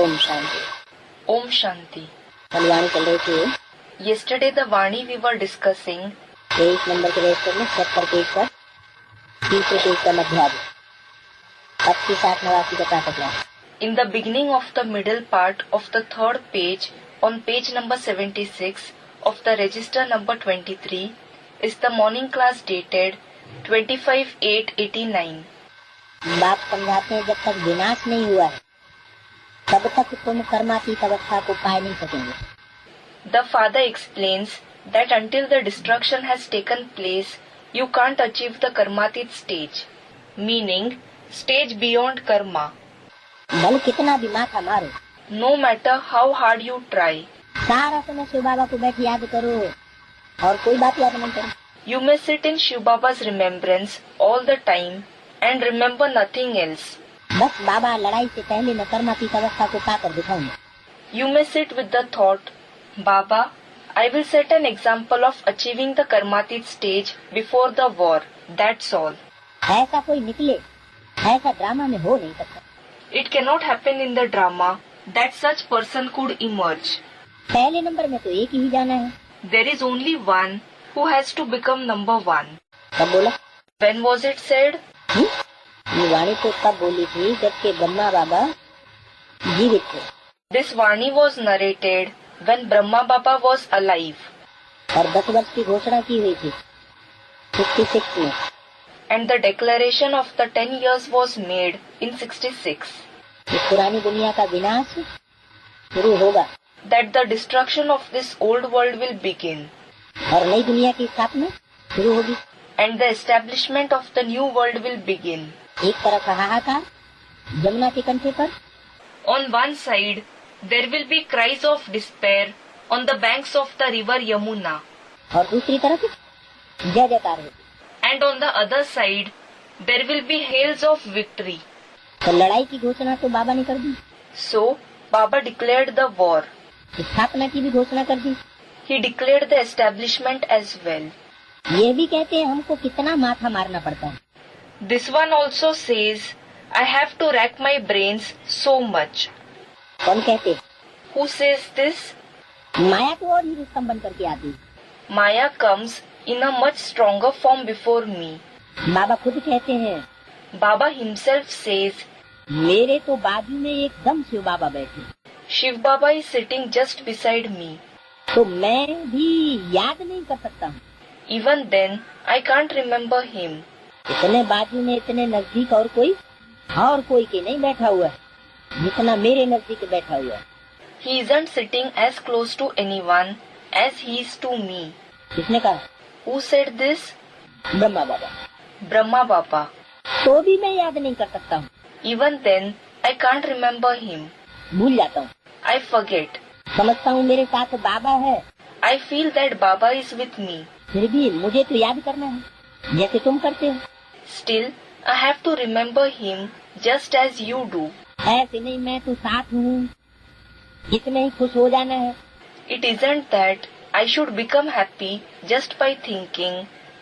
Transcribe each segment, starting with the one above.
Om Shanti. Om Shanti. कल वाणी चल रही थी। Yesterday the Vani we were discussing 23 number के रजिस्टर में 70 पेज पर तीसरे पेज का मध्यार्ध 25-8-89 का प्रातः। in the beginning of the middle part of the third page on page number 76 of the register number 23 is the morning class dated 25/8/89. बाप समझाते हैं जब तक विनाश नहीं हुआ है तब तक तुम कर्मातीत अवस्था को पा नहीं सकेंगे। The father explains that until the destruction has taken place, you can't achieve the karmatit stage, meaning stage beyond karma. भले कितना भी माथा मारो, No matter how hard you try, सारा समय शिव बाबा को बैठ याद करो और कोई बात याद नहीं करो। you may sit in Shiv Baba's remembrance all the time and remember nothing else. बस बाबा लड़ाई से पहले मैं कर्मातीत अवस्था को पाकर दिखाऊंगा। You may sit with the thought, Baba, I will set an example of achieving the karmatit stage before the war. That's all. ऐसा कोई निकले, ऐसा ड्रामा में हो नहीं सकता। It cannot happen in the drama that such person could emerge. पहले number में तो एक ही जाना है। There is only one who has to become number one. कब बोला? When was it said? ये वाणी तो तब बोली थी जबकि ब्रह्मा बाबा जीवित थे। This Vani was narrated when Brahma Baba was alive. और 10 वर्ष की घोषणा की हुई थी 66 में। And the declaration of the 10 years was made in 66. इस पुरानी दुनिया का विनाश शुरू होगा That the destruction of this old world will begin. और नई दुनिया की स्थापना शुरू होगी। And the establishment of the new world will begin. एक तरफ हाहाकार जमुना के कंठे पर, On one side, there will be cries of despair on the banks of the river Yamuna. और दूसरी तरफ जय जयकार होगी। And on the other side, there will be hails of victory. तो लड़ाई की घोषणा तो बाबा ने कर दी, So, Baba declared the war. स्थापना की भी घोषणा कर दी। He declared the establishment as well. ये भी कहते हैं हमको कितना माथा मारना पड़ता है। This one also says, I have to rack my brains so much. कौन कहते? Who says this? माया तो और ही रुस्तम बन करके आती है। Maya comes in a much stronger form before me. बाबा खुद कहते हैं Baba himself says, मेरे तो बाजू में एकदम शिव बाबा बैठे, Shiv Baba is sitting just beside me. तो मैं भी याद नहीं कर सकता हूँ। Even then, I can't remember him. इतने बाजू में इतने नजदीक और कोई के नहीं बैठा हुआ है जितना मेरे नजदीक बैठा हुआ है। He isn't sitting as close to anyone as he is to me. किसने कहा? Who said this? Brahma Baba. Brahma Baba. तो भी मैं याद नहीं कर सकता हूँ, Even then, I can't remember him. भूल जाता हूँ। I forget. समझता हूँ मेरे साथ बाबा है, I feel that Baba is with me. फिर भी मुझे तो याद करना है जैसे तुम करते हो। Still, I have to remember him just as you do. ऐसे नहीं मैं तो साथ हूँ, इसमें ही खुश हो जाना है। It isn't that I should become happy just by thinking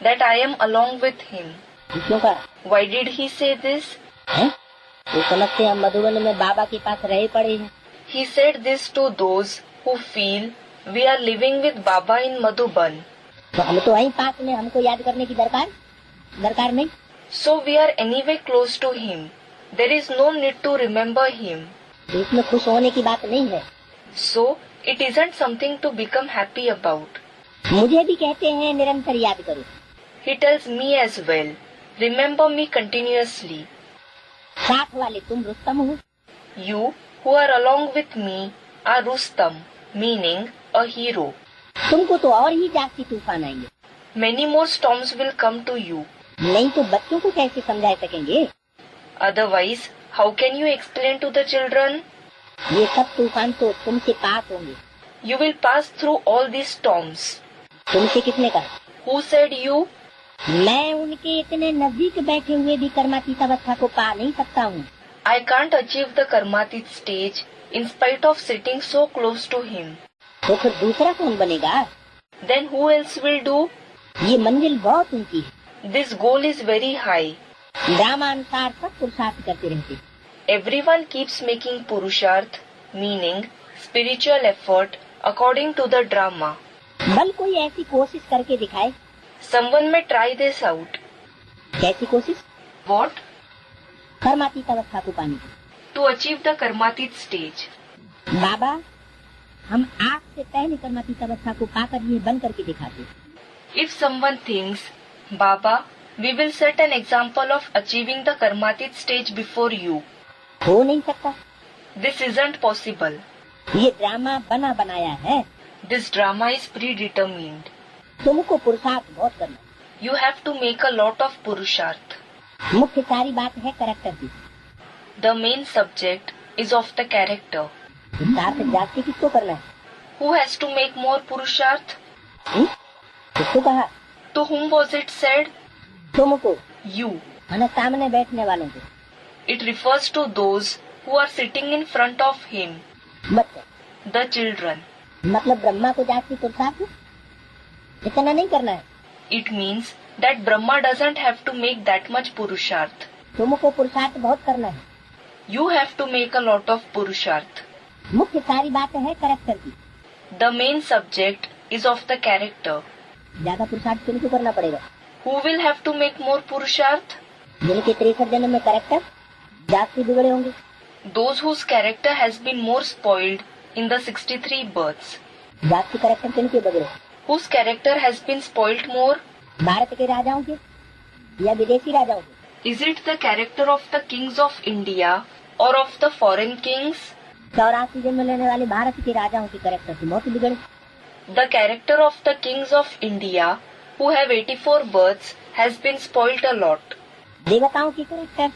that I am along with him. क्यों कहा? Why did he say this? हैं? वो समझते हम मधुबन में बाबा के पास रहे पड़े हैं। He said this to those who feel we are living with Baba in Madhuban. तो हम तो वहीं पास में, हमको याद करने की दरकार नहीं। So we are anyway close to him. There is no need to remember him. इसमें खुश होने की बात नहीं है। So it isn't something to become happy about. मुझे भी कहते हैं निरंतर याद करो। He tells me as well, remember me continuously. साथ वाले तुम रुस्तम हो। You who are along with me are Rustam, meaning a hero. तुमको तो और ही जास्ती तूफान आएंगे। Many more storms will come to you. नहीं तो बच्चों को कैसे समझा सकेंगे? Otherwise, how can you explain to the children? ये सब तूफान तो तुमसे पास होंगे। You will pass through all these storms. तुमसे किसने कहा? Who said you? मैं उनके इतने नजदीक बैठे हुए भी कर्मातीत अवस्था को पा नहीं सकता हूँ। I can't achieve the karmatit stage in spite of sitting so close to him. तो फिर दूसरा कौन बनेगा? Then who else will do? ये मंजिल बहुत ऊंची है। This goal is very high. Drama अनुसार सब पुरुषार्थ करते रहते। Everyone keeps making purusharth meaning spiritual effort according to the drama. बल कोई ऐसी कोशिश करके दिखाए। Someone may try this out. कैसी कोशिश? What? कर्मातीत अवस्था को पाने की। To achieve the karmatit stage. बाबा, हम आपसे पहले कर्मातीत अवस्था को पाकर ये बन करके दिखाते। If someone thinks, Baba, we will set an example of achieving the karmatit stage before you. हो नहीं सकता। This isn't possible. ये ड्रामा बना बनाया है। This drama is predetermined. तुमको पुरुषार्थ बहुत करना। You have to make a lot of purusharth. मुख्य सारी बात है कैरेक्टर की। The main subject is of the character. पुरुषार्थ जाति किसको करना है? Who has to make more purusharth? किसको कहा? To whom was it said? तुमको, You. माने सामने बैठने वालों को। It refers to those who are sitting in front of him, बच्चे, the children. मतलब ब्रह्मा को जाति पुरुषार्थ इतना नहीं करना है। It means that Brahma doesn't have to make that much purusharth. तुमको पुरुषार्थ बहुत करना है। You have to make a lot of purusharth. मुख्य सारी बात है कैरेक्टर की। The main subject is of the character. ज्यादा पुरुषार्थ तुमको करना पड़ेगा। Who will have to make more purusharth? जिनके 63 जन्म में कैरेक्टर जाति बिगड़े होंगे। Those whose character has been more spoiled in the 63 births. जाति कैरेक्टर किनके बिगड़े? Whose character has been spoilt more? Bharat के राजाओं के या विदेशी राजाओं के? Is it the character of the kings of India or of the foreign kings? 84 जन्म लेने वाले भारत के राजाओं के कैरेक्टर से बहुत बिगड़े। The character of the kings of India who have 84 births has been spoilt a lot. देवताओं की कैरेक्टर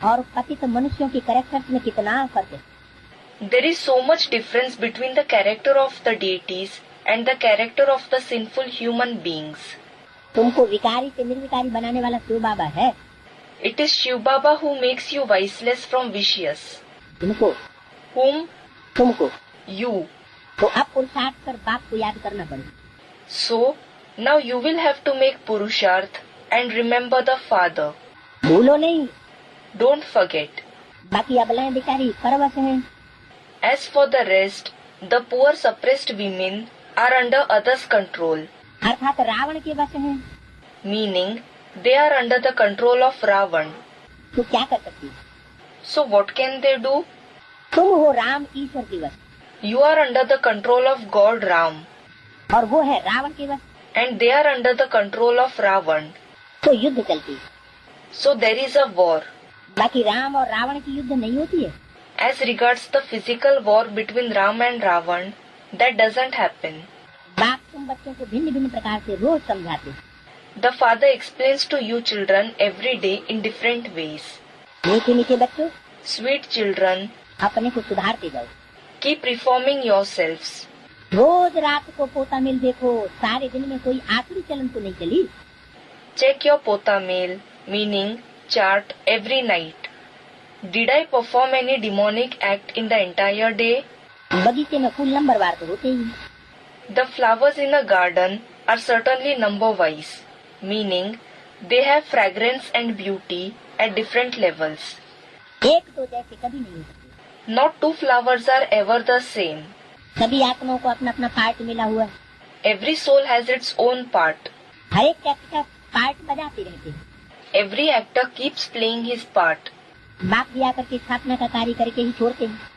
और पतित मनुष्यों की कैरेक्टर में कितना फर्क है? There is so much difference between the character of the deities and the character of the sinful human beings. तुमको विकारी से निर्विकारी बनाने वाला शिव बाबा है। It is Shiv Baba who makes you viceless from vicious. तुमको, Whom? तुमको You. तो अब पुरुषार्थ कर बाप को याद करना पड़ेगा। So, now you will have to make purusharth and remember the father. भूलो नहीं। Don't forget. बाकी अबलाएं बेचारी परवश हैं। As for the rest, the poor suppressed women are under others' control, अर्थात रावण के वश हैं। meaning they are under the control of Ravan. तो क्या कर सकती है? So what can they do? तुम हो राम ईश्वर के वश You are under the control of God Ram, और वो है रावण के वश। and they are under the control of Ravan. तो युद्ध चलती है। So there is a war. बाकी राम और रावण की युद्ध नहीं होती है। As regards the physical war between Ram and Ravan, that doesn't happen. बाप तुम बच्चों को भिन्न भिन्न प्रकार से रोज समझाते। The father explains to you children every day in different ways. मीठे मीठे बच्चों, Sweet children, अपने को सुधारते जाओ। keep reforming yourselves. रोज रात को पोता मिल देखो, सारे दिन में कोई आखिरी चलन तो नहीं चली। Check your pota mail, meaning chart every night. Did I perform any demonic act in the entire day? बगीचे में फूल नंबरवार तो होते ही। The flowers in a garden are certainly number-wise, meaning they have fragrance and beauty at different levels. एक तो जैसे कभी नहीं हो सकते। Not two flowers are ever the same. सभी आत्माओं को अपना अपना पार्ट मिला हुआ है। Every soul has its own part. हर एक एक्टर पार्ट बजाते रहते हैं। Every actor keeps playing his part. बाप भी आकर के स्थापना का कार्य करके ही छोड़ते हैं।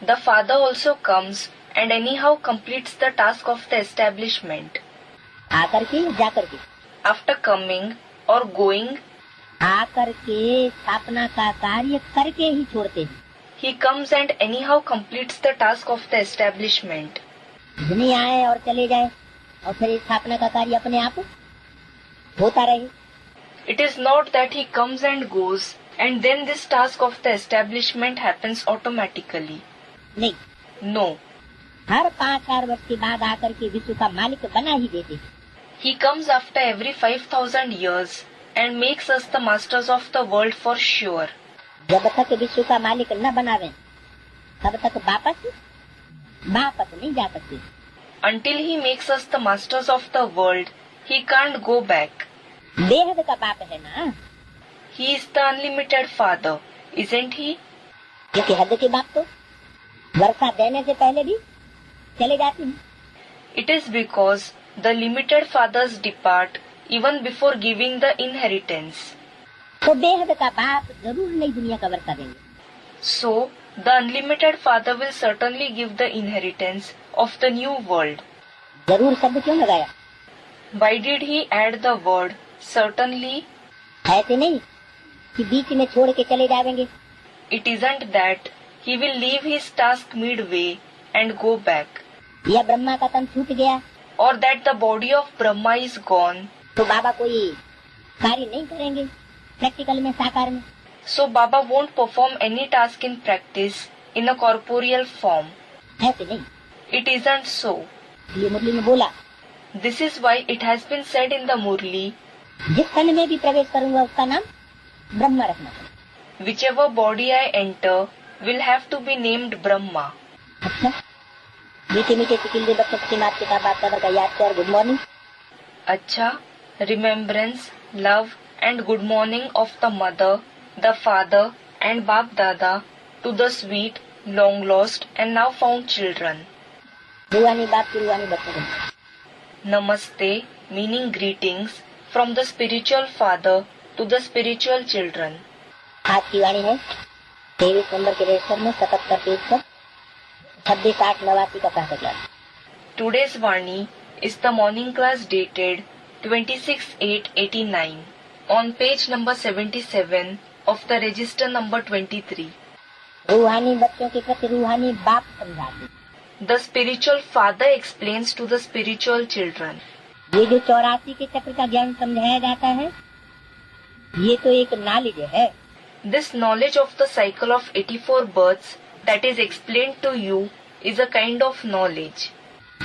The father also comes and anyhow completes the task of the establishment. आकर के जाकर के, After coming or going, आकर के स्थापना का कार्य करके ही छोड़ते हैं। he comes and anyhow completes the task of the establishment. दुनिया आए और चले जाए और फिर स्थापना का कार्य अपने आप होता रहे। It is not that he comes and goes and then this task of the establishment happens automatically. नहीं, No. हर 5,000 वर्ष के बाद आकर के विश्व का मालिक बना ही देते हैं। He comes after every 5,000 years and makes us the masters of the world for sure. जब तक विश्व का मालिक न बनावे तब तक वापस नहीं जा सकते। Until he makes us the masters of the world, he can't go back. बेहद का बाप है ना, He is the unlimited father, isn't he? क्योंकि हद के बाप तो वर्षा देने से पहले भी चले जाते हैं। It is because the limited fathers depart even before giving the inheritance. तो बेहद का बाप जरूर नई दुनिया का वर्षा देंगे। So, the unlimited father will certainly give the inheritance of the new world. जरूर शब्द क्यों लगाया? Why did he add the word certainly? ऐसे नहीं कि बीच में छोड़ के चले जाएंगे। It isn't that he will leave his task midway and go back, या ब्रह्मा का तन छूट गया or that the body of Brahma is gone, तो बाबा कोई कार्य नहीं करेंगे प्रैक्टिकल में, साकार में। so Baba won't perform any task in practice in a corporeal form. ऐसे नहीं, It isn't so. ये मुरली में बोला, This is why it has been said in the Murli, जिस तन में भी प्रवेश करूंगा उसका नाम ब्रह्मा रखना। whichever body I enter will have to be named Brahma. अच्छा, मीठे मीठे चिकिल्ले बच्चों की मात पिता बाप दादा का याद कर good morning. Acha, remembrance, love and good morning of the mother, the father and Bap Dada to the sweet, long lost and now found children. रूहानी बाप की रूहानी बच्चों को Namaste, meaning greetings from the spiritual father to the spiritual children. आज की वाणी है 23 number के रजिस्टर में 77 पेज पर 26/8/89 का पहला class. Today's Vani is the morning class dated 26/8/89 on page number 77 of the register number 23. रूहानी बच्चों के प्रति रूहानी बाप समझाते। The spiritual father explains to the spiritual children. ये जो 84 के चक्र का ज्ञान समझाया जाता है, ये तो एक नॉलेज है। This knowledge of the cycle of 84 births that is explained to you is a kind of knowledge.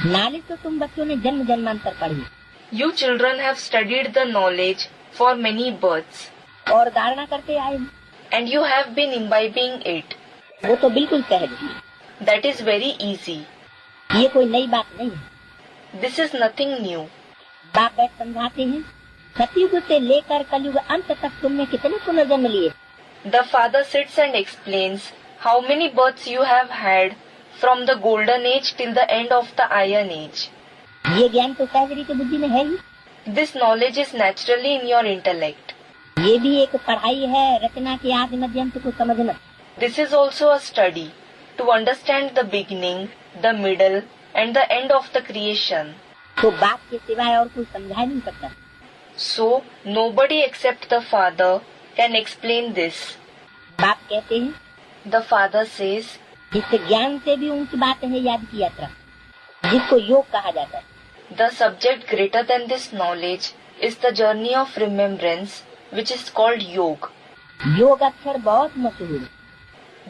Knowledge तो तुम बच्चों ने जन्म जन्मांतर पढ़ी You children have studied the knowledge for many births और धारणा करते आए हैं। and you have been imbibing it. वो तो बिल्कुल सहज है, That is very easy. ये कोई नई बात नहीं है। This is nothing new. बाप बैठ समझाते हैं, सतयुग से लेकर कलयुग अंत तक तुमने कितने पुनर्जन्म लिए। The father sits and explains how many births you have had from the golden age till the end of the iron age. ये ज्ञान तो सहज रीति बुद्धि में है ही। This knowledge is naturally in your intellect. ये भी एक पढ़ाई है रचना के आदि मध्य अंत को समझना। This is also a study to understand the beginning, the middle and the end of the creation. तो बाप के सिवाय और कोई समझा नहीं सकता। So, nobody except the father can explain this. बाप कहते हैं, The father says, इस ज्ञान से भी ऊंची बात है याद की यात्रा, जिसको योग कहा जाता है। the subject greater than this knowledge is the journey of remembrance, which is called Yog. योग अक्षर बहुत मशहूर है,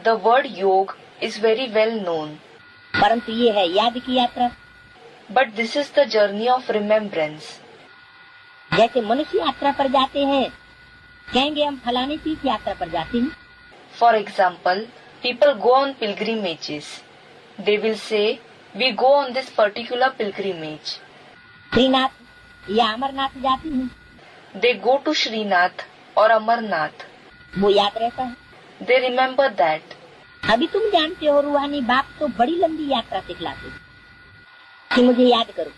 The word Yog is very well known, परंतु ये है याद की यात्रा। but this is the journey of remembrance. जैसे मनुष्य यात्रा पर जाते हैं, कहेंगे हम फलाने तीर्थ यात्रा पर जाते हैं। For example, people go on pilgrimages. They will say, we go on this particular pilgrimage. Srinath या अमरनाथ जाते हैं, They go to Srinath or Amarnath. वो याद रहता है। They remember that. अभी तुम जानते हो रूहानी बाप तो बड़ी लंबी यात्रा सिखलाते हैं कि मुझे याद करो।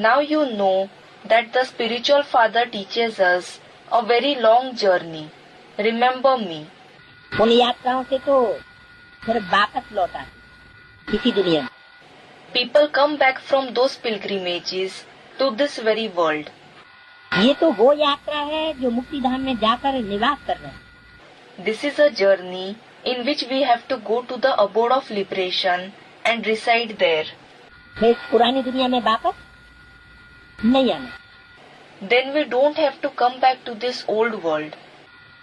Now you know that the spiritual father teaches us a very long journey. Remember me. उन यात्राओं से तो फिर वापस लौटा इसी दुनिया में। People come back from those pilgrimages to this very world. ये तो वो यात्रा है जो मुक्ति धाम में जाकर निवास कर रहे हैं। This is a journey in which we have to go to the abode of liberation and reside there. फिर इस पुरानी दुनिया में वापस नहीं आना, Then we don't have to come back to this old world.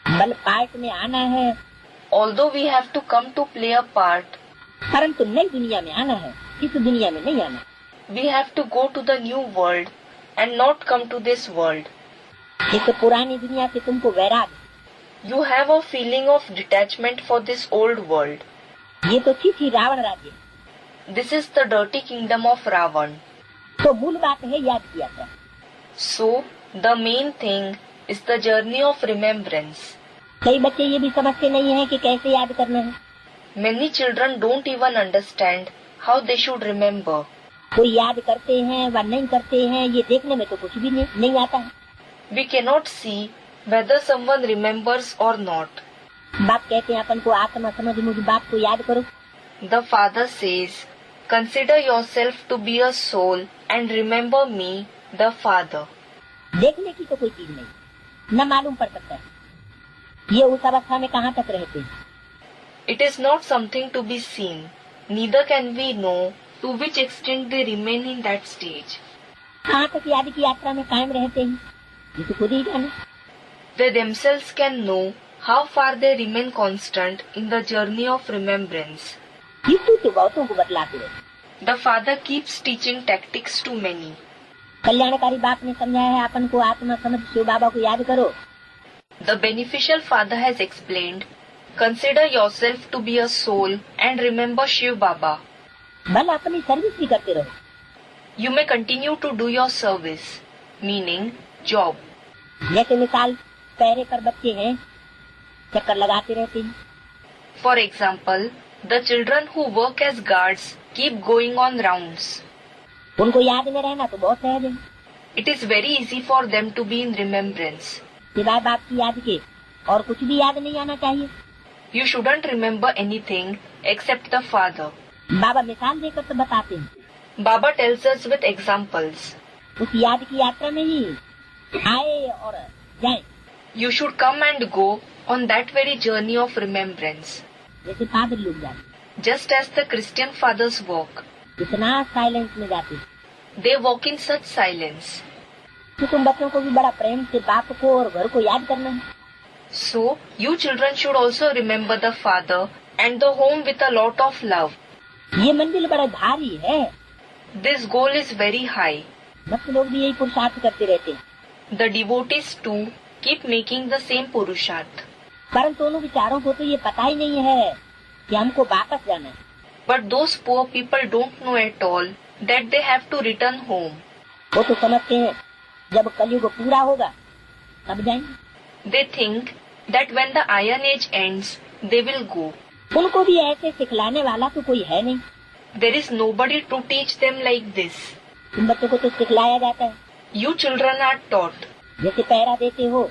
बल पार्ट में आना है, Although we have to come to play a part, परंतु नई दुनिया में आना है, इस दुनिया में नहीं आना। we have to go to the new world and not come to this world. इस पुरानी दुनिया से तुमको वैराग, You have a feeling of detachment for this old world. ये तो थी रावण राज्य। This is the dirty kingdom of Ravan. तो मूल बात है याद की यात्रा। So, the main thing is the journey of remembrance. कई बच्चे ये भी समझते नहीं है कि कैसे याद करना है। Many children don't even understand how they should remember. कोई याद करते हैं व नहीं करते हैं, ये देखने में तो कुछ भी नहीं आता है। We cannot see whether someone remembers or not. बाप कहते हैं अपन को आत्मा समझ मुझ बाप को याद करो। The Father says, consider yourself to be a soul and remember me, the Father. देखने की तो कोई चीज नहीं, न मालूम पड़ सकता है ये उस अवस्था में कहाँ तक रहते हैं। It is not something to be seen, neither can we know to which extent they remain in that stage. कहाँ तक याद की यात्रा में कायम रहते हैं ये तो खुद ही जाने। They themselves can know how far they remain constant in the journey of remembrance. यीशु तो बहुतों को बतलाते रहे। The Father keeps teaching tactics to many. कल्याणकारी बाप ने समझाया है अपन को आत्मा समझ शिव बाबा को याद करो। The beneficial Father has explained, consider yourself to be a soul and remember Shiv Baba. भला अपनी सर्विस भी करते रहो। You may continue to do your service, meaning job. जैसे मिसाल पैरे पर बच्चे हैं, चक्कर लगाते रहते हैं। For example, the children who work as guards keep going on rounds. उनको याद में रहना तो बहुत सहज है। It is very easy for them to be in remembrance. सिवाय बाप की याद के और कुछ भी याद नहीं आना चाहिए। You shouldn't remember anything except the Father. बाबा मिसाल देकर तो बताते हैं। Baba tells us with examples. उस याद की यात्रा में ही आए और जाए। You should come and go on that very journey of remembrance. जैसे फादर लोग जाते, Just as the Christian fathers walk. इतना साइलेंस में जाते। They walk in such silence. तो तुम बच्चों को भी बड़ा प्रेम से बाप को और घर को याद करना है। So, you children should also remember the Father and the home with a lot of love. ये मंजिल बड़ा भारी है। This goal is very high. भक्त लोग भी यही पुरुषार्थ करते रहते हैं। The devotees too keep making the same purusharth. परंतु उन विचारों को तो ये पता ही नहीं है कि हमको वापस जाना है। But those poor people don't know at all that they have to return home. वो तो समझते हैं जब कलयुग पूरा होगा तब जाएंगे। They think that when the Iron Age ends, they will go. उनको भी ऐसे सिखलाने वाला तो कोई है नहीं। There is nobody to teach them like this. तुम बच्चों को तो सिखलाया जाता है। You children are taught. जैसे पहरा देते हो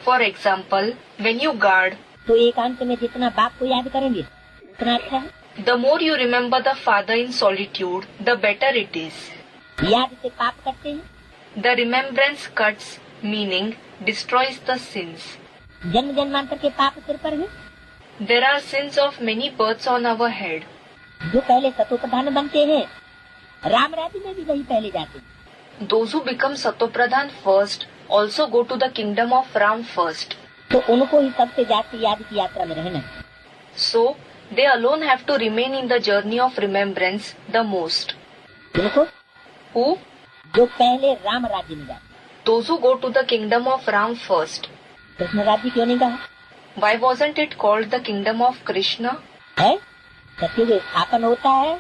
For example, when you guard, तो एकांत में जितना बाप को याद करेंगे उतना अच्छा है। the more you remember the Father in solitude, the better it is. याद से पाप करते हैं, The remembrance cuts, meaning destroys the sins. जन्म जन्मांतर के पाप सिर पर है। There are sins of many births on our head. जो पहले सतो प्रधान बनते हैं राम राज्य में भी वही पहले जाते हैं। Those who become Satopradhan first also go to the kingdom of Ram first. तो उनको ही सबसे जाती याद की यात्रा में रहना है। So, they alone have to remain in the journey of remembrance the most. उनको Who? जो पहले राम राज्य में जाते। Those who go to the kingdom of Ram first. Krishna राज्य क्यों नहीं कहा Why wasn't it called the kingdom of Krishna? है? सत्युग स्थापन होता है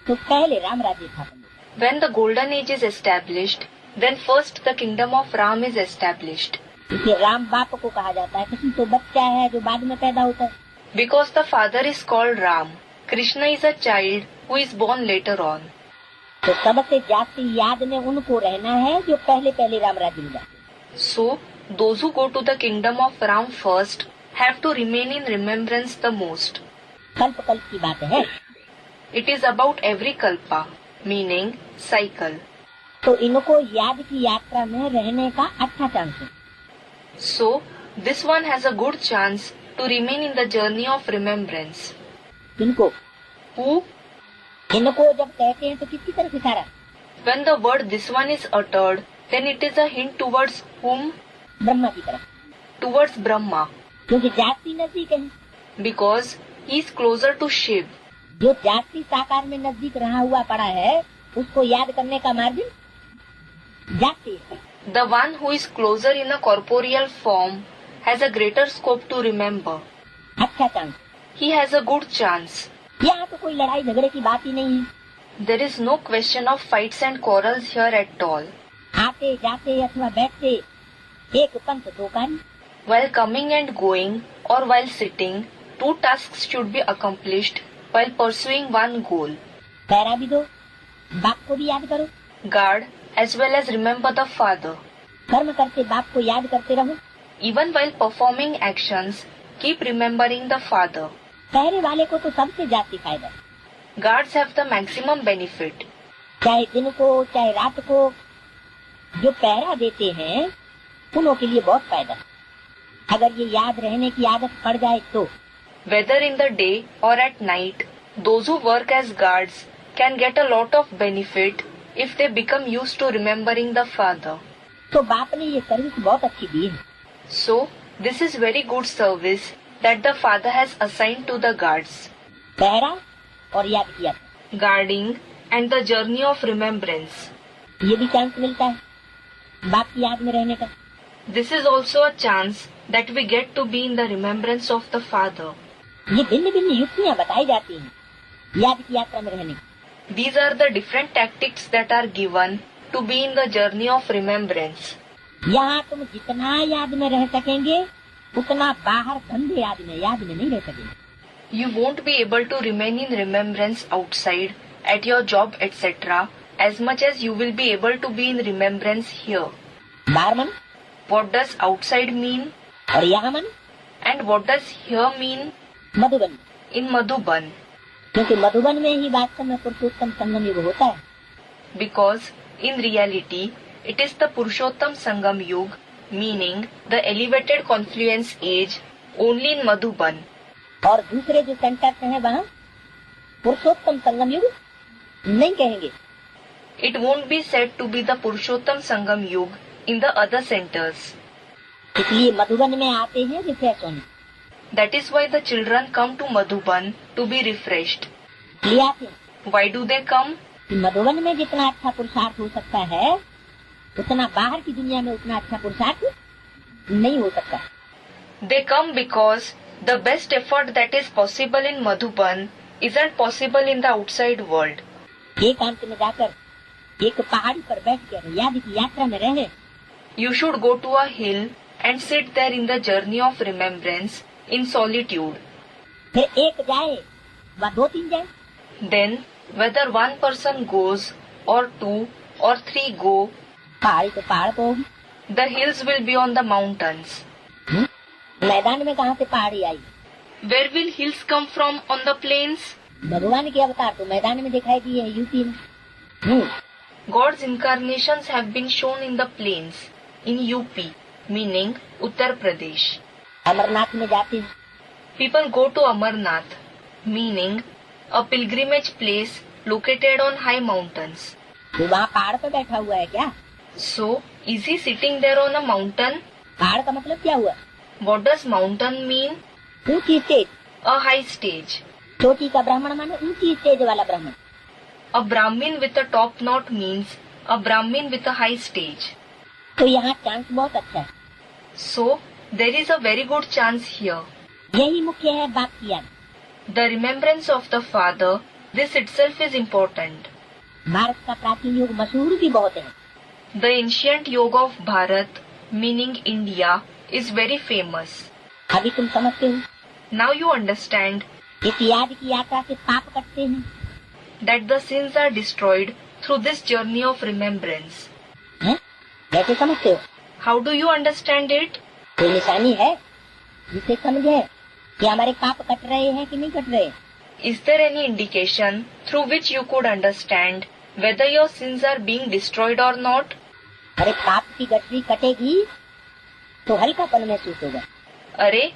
तो पहले राम राज्य स्थापन होता When the golden age is established, then first the kingdom of Ram is established. है। इसे राम बाप को कहा जाता है। कृष्ण तो बच्चा है जो बाद में पैदा होता है। Because the father is called Ram, Krishna is a child who is born later on. तो सबसे जाती याद में उनको रहना है जो पहले पहले राम राज्य में जाते। So, those who go to the kingdom of Ram first have to remain in remembrance the most. कल्प कल्प की बात है। It is about every kalpa, meaning cycle. तो इनको याद की यात्रा में रहने का अच्छा चांस है। So, this one has a good chance to remain in the journey of remembrance. इनको Who? इनको जब कहते हैं तो किसकी तरफ इशारा? When the word this one is uttered, then it is a hint towards whom? Brahma की तरफ, Towards Brahma, क्योंकि जाति नजदीक है। because he is closer to Shiv. जो जाति साकार में नजदीक रहा हुआ पड़ा है उसको याद करने का मार्जिन जाति है। The one who is closer in a corporeal form has a greater scope to remember. अच्छा chance. He has a good chance. यहाँ तो कोई लड़ाई झगड़े की बात ही नहीं है। There is no question of fights and quarrels here at all. आते जाते अथवा बैठते एक पंथ दो कार्य। While coming and going or while sitting, 2 tasks should be accomplished while pursuing one goal. पहरा भी दो, बाप को भी याद करो। Guard as well as remember the father. कर्म करते बाप को याद करते रहो। Even while performing actions, keep remembering the father. पहरे वाले को तो सबसे ज्यादा फायदा। Guards have the maximum benefit. चाहे दिन को चाहे रात को जो पहरा देते हैं उन्हों के लिए बहुत फायदा। अगर ये याद रहने की आदत पड़ जाए तो Whether in the day or at night, those who work as guards can get a lot of benefit if they become used to remembering the father. तो बाप ने ये सर्विस बहुत अच्छी दी है। So, this is very good service that the father has assigned to the guards. पहरा और याद किया, Guarding and the journey of remembrance. ये भी चांस मिलता है बाप की याद में रहने का। This is also a chance that we get to be in the remembrance of the father. ये भिन्न भिन्न युक्तियाँ बताई जाती हैं याद की यात्रा में रहने की। These are the different tactics that are given to be in the journey of remembrance. यहाँ तुम जितना याद में रह सकेंगे उतना बाहर गंदे याद में नहीं रह सकेंगे। You won't be able to remain in remembrance outside, at your job, etc. as much as you will be able to be in remembrance here. बाहर मन What does outside mean? और यहाँ मन And what does here mean? Madhuban, In Madhuban. क्योंकि मधुबन में ही वास्तव में पुरुषोत्तम संगम युग होता है। Because in reality, it is the Purushottam Sangam Yug, meaning the elevated confluence age, only in Madhuban. और दूसरे जो सेंटर्स हैं वहाँ पुरुषोत्तम संगम युग नहीं कहेंगे। It won't be said to be the Purushottam Sangam Yug in the other centers. इसलिए मधुबन में आते हैं रिफ्रेश होने। That is why the children come to Madhuban to be refreshed. इसलिए आते हैं Why do they come? कि मधुबन में जितना अच्छा पुरुषार्थ हो सकता है उतना बाहर की दुनिया में उतना अच्छा पुरुषार्थ नहीं हो सकता। They come because the best effort that is possible in Madhuban isn't possible in the outside world. एकांत में जाकर एक पहाड़ी पर बैठकर याद की यात्रा में रहे। You should go to a hill and sit there in the journey of remembrance in solitude. फिर एक जाए व दो तीन जाए, Then, whether one person goes or 2 or 3 go, पहाड़ी तो पहाड़ को होगी। the hills will be on the mountains. मैदान में कहाँ से पहाड़ी आई? Where will hills come from on the plains? भगवान के अवतार तो मैदान में दिखाई दिए हैं यूपी में। God's incarnations have been shown in the plains, in UP, meaning Uttar Pradesh. Amarnath में जाते हैं, People go to Amarnath, meaning a pilgrimage place located on high mountains. तो वहाँ पहाड़ पर बैठा हुआ है क्या? So, is he sitting there on a mountain? पहाड़ का मतलब क्या हुआ? What does mountain mean? ऊंची स्टेज। A high stage. चोटी का ब्राह्मण माने ऊंची स्टेज वाला ब्राह्मण। A Brahmin with a top knot means a Brahmin with a high stage. तो यहाँ चांस बहुत अच्छा है। So, there is a very good chance here. यही मुख्य है बाप की याद। The remembrance of the father, this itself is important. Bharat का प्राचीन युग मशहूर भी बहुत है। The ancient yoga of Bharat, meaning India, is very famous. अभी तुम समझते हो Now you understand इस याद की यात्रा से पाप कटते हैं। that the sins are destroyed through this journey of remembrance. हैं? कैसे समझते हो? How do you understand it? कोई निशानी है जिसे समझे कि हमारे पाप कट रहे हैं कि नहीं कट रहे? Is there any indication through which you could understand whether your sins are being destroyed or not? अरे पाप की गठरी कटेगी तो हल्कापन महसूस होगा। Array,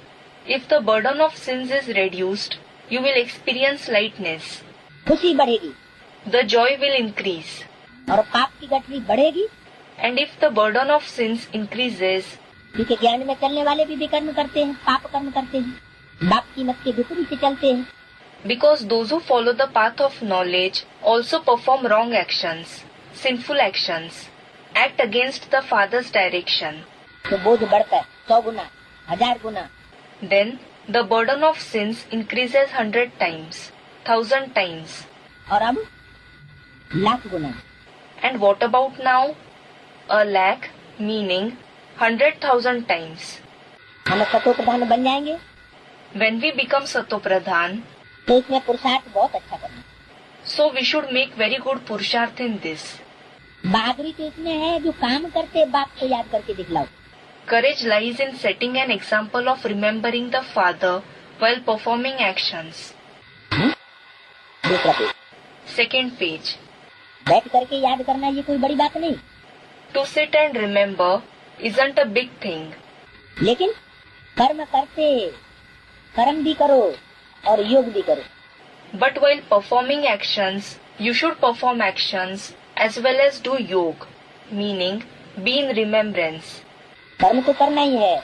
if the burden of sins is reduced, you will experience lightness. खुशी बढ़ेगी। The joy will increase. और पाप की गठरी बढ़ेगी And if the burden of sins increases, क्योंकि ज्ञान में चलने वाले भी विकर्म करते हैं, पाप कर्म करते हैं, बाप की मत के विपरीत से चलते हैं। because those who follow the path of knowledge also perform wrong actions, sinful actions, act against the Father's direction, तो बोझ बढ़ता है 100 गुना, 1000 गुना। then the burden of sins increases 100 times, 1000 times. और अब लाख गुना। And what about now? A lakh, meaning 100,000 times. हम सतो प्रधान बन जाएंगे। When we become Satopradhan, तो इसमें पुरुषार्थ बहुत अच्छा करना। so we should make very good Purusharth in this. बहादुरी तो इसमें है जो काम करते बाप को याद करके दिखलाओ। Courage lies in setting an example of remembering the father while performing actions. दूसरा पेज, Second page. बैठ करके याद करना ये कोई बड़ी बात नहीं, To sit and remember isn't a big thing. लेकिन कर्म करते कर्म भी करो और योग भी करो। But while performing actions, you should perform actions as well as do yoga, meaning be in remembrance. कर्म तो करना ही है,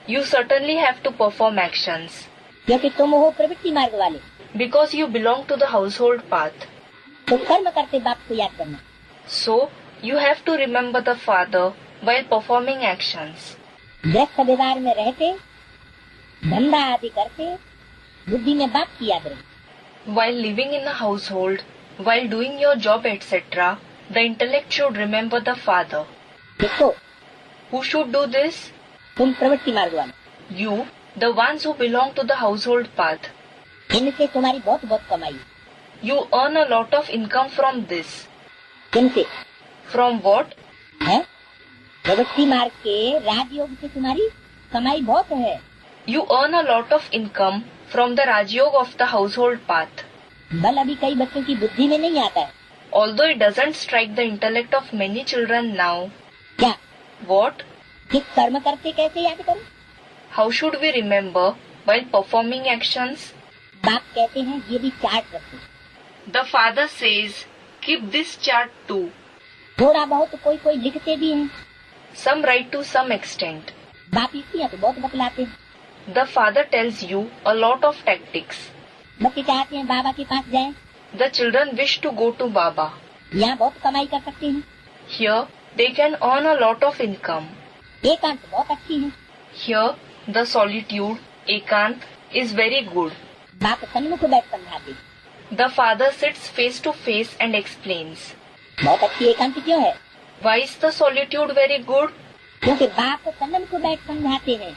You certainly have to perform actions क्योंकि तुम हो प्रवृत्ति मार्ग वाले, because you belong to the household path. तो कर्म करते बाप को याद करना। So, you have to remember the father while performing actions. गृहस्थ व्यवहार में रहते धंधा आदि करते बुद्धि में बाप की याद रहे। While living in a household, while doing your job, etc., the intellect should remember the father. देखो Who should do this? तुम प्रवृत्ति मार्ग वाले, You, the ones who belong to the household path. इनसे तुम्हारी बहुत बहुत कमाई। You earn a lot of income from this. किनसे From what? है? प्रवृत्ति मार्ग के राजयोग से तुम्हारी कमाई बहुत है। You earn a lot of income from the Rajyog of the household path. बल अभी कई बच्चों की बुद्धि में नहीं आता है। Although it doesn't strike the intellect of many children now. क्या What? कि कर्म करते कैसे याद करो? How should we remember while performing actions? बाप कहते हैं ये भी चार्ट रखो। The father says, keep this chart too. थोड़ा बहुत कोई कोई लिखते भी हैं, Some write to some extent. बाप इसलिए तो बहुत बतलाते हैं। The father tells you a lot of tactics. बच्चे चाहते हैं बाबा के पास जाएं, The children wish to go to Baba. यहाँ बहुत कमाई कर सकते हैं, Here, they can earn a lot of income. एकांत बहुत अच्छी है। Here, the solitude, ekant, is very good. बाप सन्मुख बैठ समझाते, The father sits face to face and explains. बहुत अच्छी एकांत क्यों है? Why is the solitude very good? क्योंकि बाप सन्मुख बैठ समझाते हैं।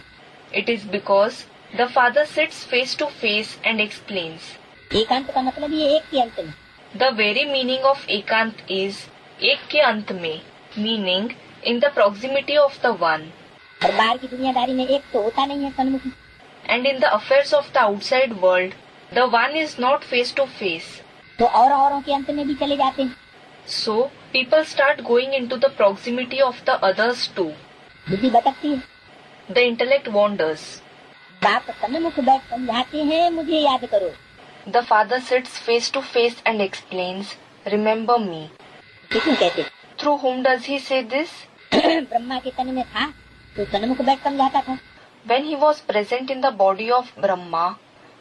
It is because the father sits face to face and explains. एकांत का मतलब ये एक के अंत में, The very meaning of ekant is ek ke ant mein, meaning in the proximity of the one. और बाहर की दुनियादारी में एक तो होता नहीं है सन्मुख, And in the affairs of the outside world, the one is not face to face. तो औरों के अंत में भी चले जाते हैं। So, people start going into the proximity of the others too. बुद्धि भटकती है। The intellect wanders. बाप सन्मुख बैठ समझाते हैं मुझे याद करो। The father sits face to face and explains, remember me. किसने कहते? Through whom does he say this? Brahma के तन में था तो सन्मुख बैठ समझाता था। When he was present in the body of Brahma,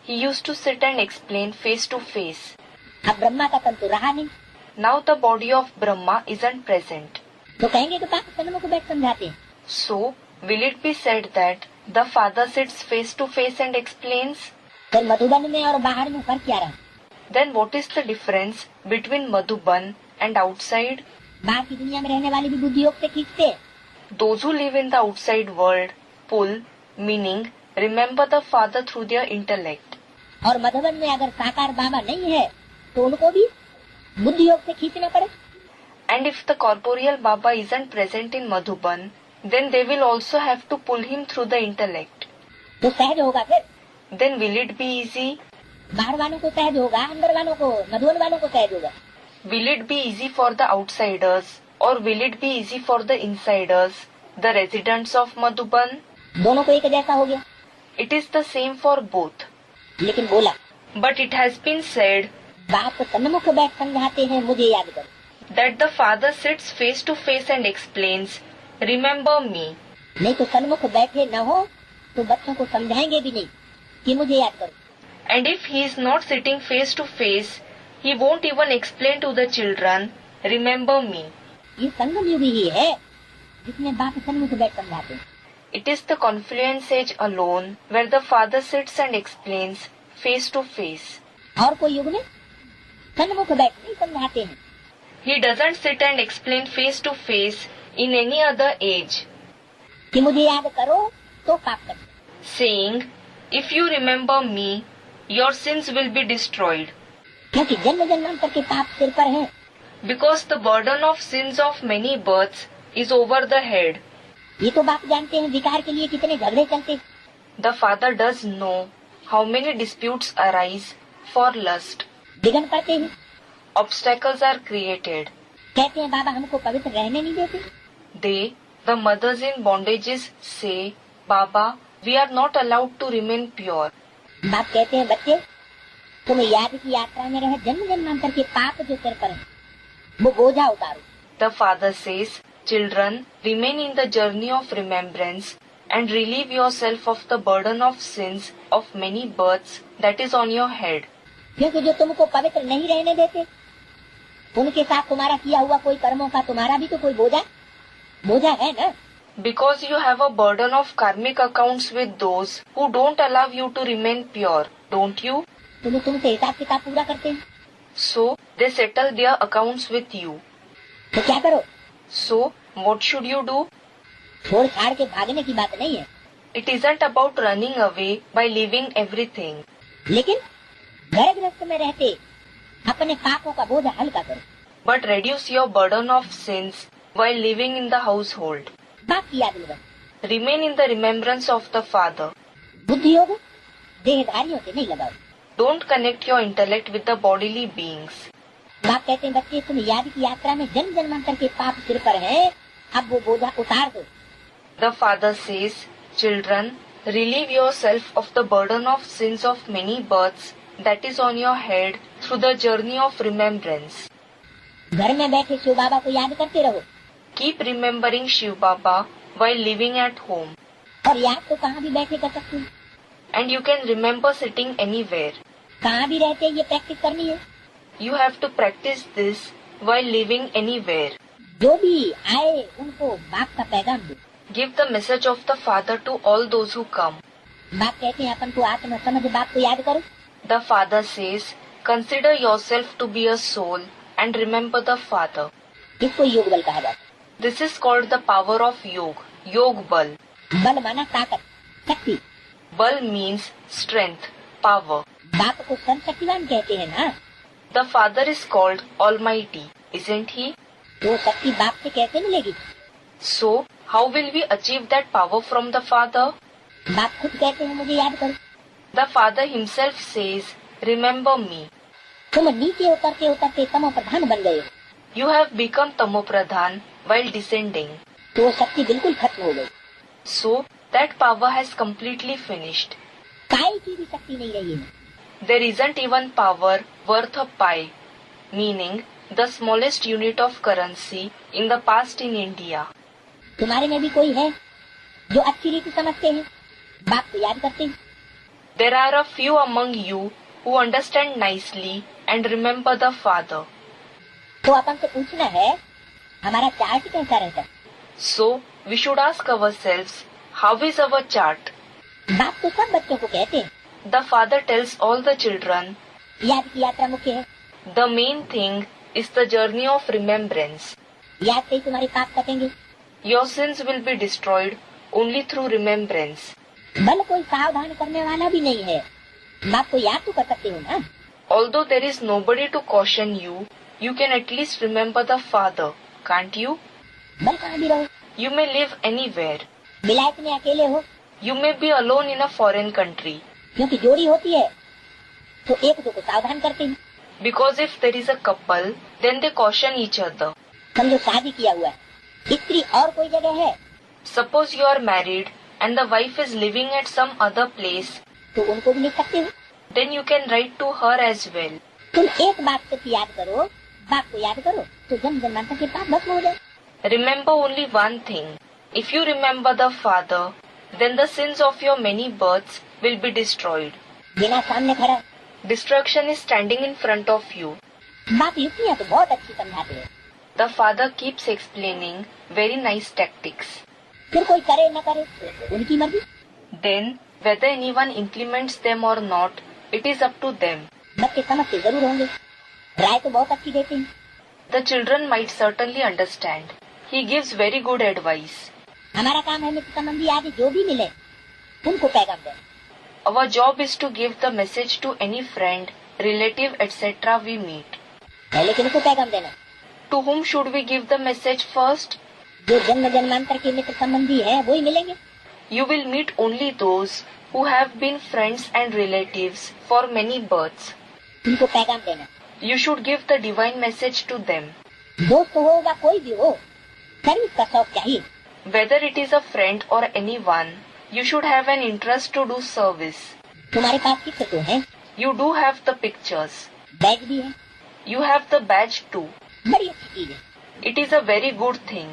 he used to sit and explain face to face. अब ब्रह्मा का तन तो रहा नहीं, Now the body of Brahma isn't present. तो कहेंगे कि बाप सन्मुख बैठ समझाते हैं। So, will it be said that the father sits face to face and explains? फिर मधुबन में और बाहर में फर्क क्या रहा? Then what is the difference between Madhuban and outside? बाहर की दुनिया में रहने वाले भी बुद्धि योग से खींचते हैं, Those who live in the outside world pull, meaning remember the father through their intellect. और मधुबन में अगर साकार बाबा नहीं है तो उनको भी बुद्धि योग से खींचना पड़े। And if the corporeal Baba isn't present in Madhuban, then they will also have to pull him through the intellect. तो सहज होगा फिर, Then will it be easy? बाहर वालों को सहज होगा, अंदर वालों को, मधुबन वालों को सहज होगा। Will it be easy for the outsiders or will it be easy for the insiders, the residents of Madhuban? दोनों को एक जैसा हो गया, It is the same for both. लेकिन बोला But it has been said बाप सन्मुख बैठ समझाते हैं मुझे याद करो। that the father sits face to face and explains, remember me. नहीं तो सन्मुख बैठे न हो तो बच्चों को समझाएंगे भी नहीं कि मुझे याद करो। And if he is not sitting face to face, he won't even explain to the children, remember me. ये संगम युग ही है जिसमें बाप सन्मुख बैठ समझाते हैं। It is the confluence age alone where the father sits and explains face to face. और कोई युग में सन्मुख बैठ नहीं समझाते हैं। He doesn't sit and explain face to face in any other age, कि मुझे याद करो तो पाप कर, saying, If you remember me, your sins will be destroyed. क्योंकि जन्म जन्मांतर के पाप सिर पर हैं। Because the burden of sins of many births is over the head. ये तो बाप जानते हैं विकार के लिए कितने झगड़े चलते। The father does know how many disputes arise for lust. विघ्न पड़ते हैं। Obstacles are created. कहते हैं बाबा हमको पवित्र रहने नहीं देते। They, the mothers in bondages, say, Baba, we are not allowed to remain pure. बाप कहते हैं बच्चे तुम याद की यात्रा में रहे जन्म जन्मांतर के पाप जो सिर पर है वो बोझा उतारो। The father says, Children, remain in the journey of remembrance and relieve yourself of the burden of sins of many births that is on your head. क्योंकि जो तुमको पवित्र नहीं रहने देते उनके साथ तुम्हारा किया हुआ कोई कर्मों का तुम्हारा भी तो कोई बोझा है ना। Because you have a burden of karmic accounts with those who don't allow you to remain pure, don't you? तुमसे हिसाब किताब पूरा करते हैं। So, they settle their accounts with you. तो क्या करो? So, what should you do? छोड़ छाड़ के भागने की बात नहीं है। It isn't about running away by leaving everything. लेकिन घर गृहस्थ में रहते अपने पापों का बोझ हल्का करो। But reduce your burden of sins while living in the household. बाप की याद में Remain in the remembrance of the Father. बुद्धि योग देहधारियों से नहीं लगाओ। Don't connect your intellect with the bodily beings. बाप कहते हैं बच्चे तुम याद की यात्रा में जन्म जन्मांतर के पाप सिर पर हैं, अब वो बोझा उतार दो। The Father says, Children, relieve yourself of the burden of sins of many births that is on your head through the journey of remembrance. घर में बैठे शिव बाबा को याद करते रहो। Keep remembering Shiv Baba while living at home. और याद तो कहाँ भी बैठे कर सकते हैं। And you can remember sitting anywhere. कहाँ भी रहते ये प्रैक्टिस करनी है। You have to practice this while living anywhere. जो भी आए उनको बाप का पैगाम दो। Give the message of the Father to all those who come. बाप कहते हैं अपन को आत्मा समझ बाप को याद करो। The Father says, Consider yourself to be a soul and remember the Father. इसको योग बल कहा जाता है। This is called the power of Yog, Yog Bal. बल माना ताकत, शक्ति। Bal means strength, power. बाप को सर्वशक्तिवान कहते हैं ना। The Father is called Almighty, isn't he? तो शक्ति बाप से कैसे मिलेगी? So, how will we achieve that power from the Father? बाप खुद कहते हैं मुझे याद करो। The Father himself says, Remember me. तुम नीचे उतरते उतरते तमो प्रधान बन गए। You have become Tamopradhan while descending. तो शक्ति बिल्कुल खत्म हो गई। So, that power has completely finished. पाई की भी शक्ति नहीं रही है। There isn't even power worth a pie, meaning the smallest unit of currency in the past in India. तुम्हारे में भी कोई है जो अच्छी रीति समझते हैं, बाप को याद करते हैं। There are a few among you who understand nicely and remember the Father. तो अपन से पूछना है हमारा चार्ट कैसा रहता है। So, we should ask ourselves, how is our chart? बाप तो सब बच्चों को कहते हैं The Father tells all the children, याद की यात्रा मुख्य है। the main thing is the journey of remembrance. याद से ही तुम्हारे पाप कटेंगे। Your sins will be destroyed only through remembrance. बल कोई सावधान करने वाला भी नहीं है, बाप को याद तो कर सकते हो ना। Although there is nobody to caution you, you can at least remember the Father, can't you? बल कहाँ भी रहो, You may live anywhere. विलायत में अकेले हो, You may be alone in a foreign country. क्योंकि जोड़ी होती है तो एक दो को सावधान करते हैं। Because if there is a couple, then they caution each other. समझो शादी किया हुआ है, स्त्री और कोई जगह है Suppose you are married and the wife is living at some other place, तो उनको भी लिख सकते हो। then you can write to her as well. तुम एक बात तक याद करो, बाप को याद करो तो जन्म जन्मांतर के पाप भस्म हो जाए। Remember only one thing. If you remember the Father, then the sins of your many births will be destroyed. बिना सामने खड़ा, Destruction is standing in front of you. बाप युक्तियाँ तो बहुत अच्छी समझाते हैं। The Father keeps explaining very nice tactics. फिर कोई करे न करे उनकी मर्जी। Then, whether anyone implements them or not, it is up to them. बच्चे समझते जरूर होंगे, राय तो बहुत अच्छी देते हैं। The children might certainly understand. He gives very good advice. हमारा काम है मित्र संबंधी आदि जो भी मिले उनको पैगाम दें। Our job is to give the message to any friend, relative, etc. we meet. पहले किनको पैगाम देना? To whom should we give the message first? जो जन्म जन्मांतर के मित्र संबंधी है वो ही मिलेंगे. You will meet only those who have been friends and relatives for many births. उनको पैगाम देना. You should give the divine message to them. दोस्त हो वा कोई भी हो, सर्विस का शौक चाहिए. Whether it is a friend or anyone, you should have an interest to do service. तुम्हारे पास चित्र तो है, You do have the pictures. Baij भी है, You have the badge too. बड़ी अच्छी चीज है. It is a very good thing.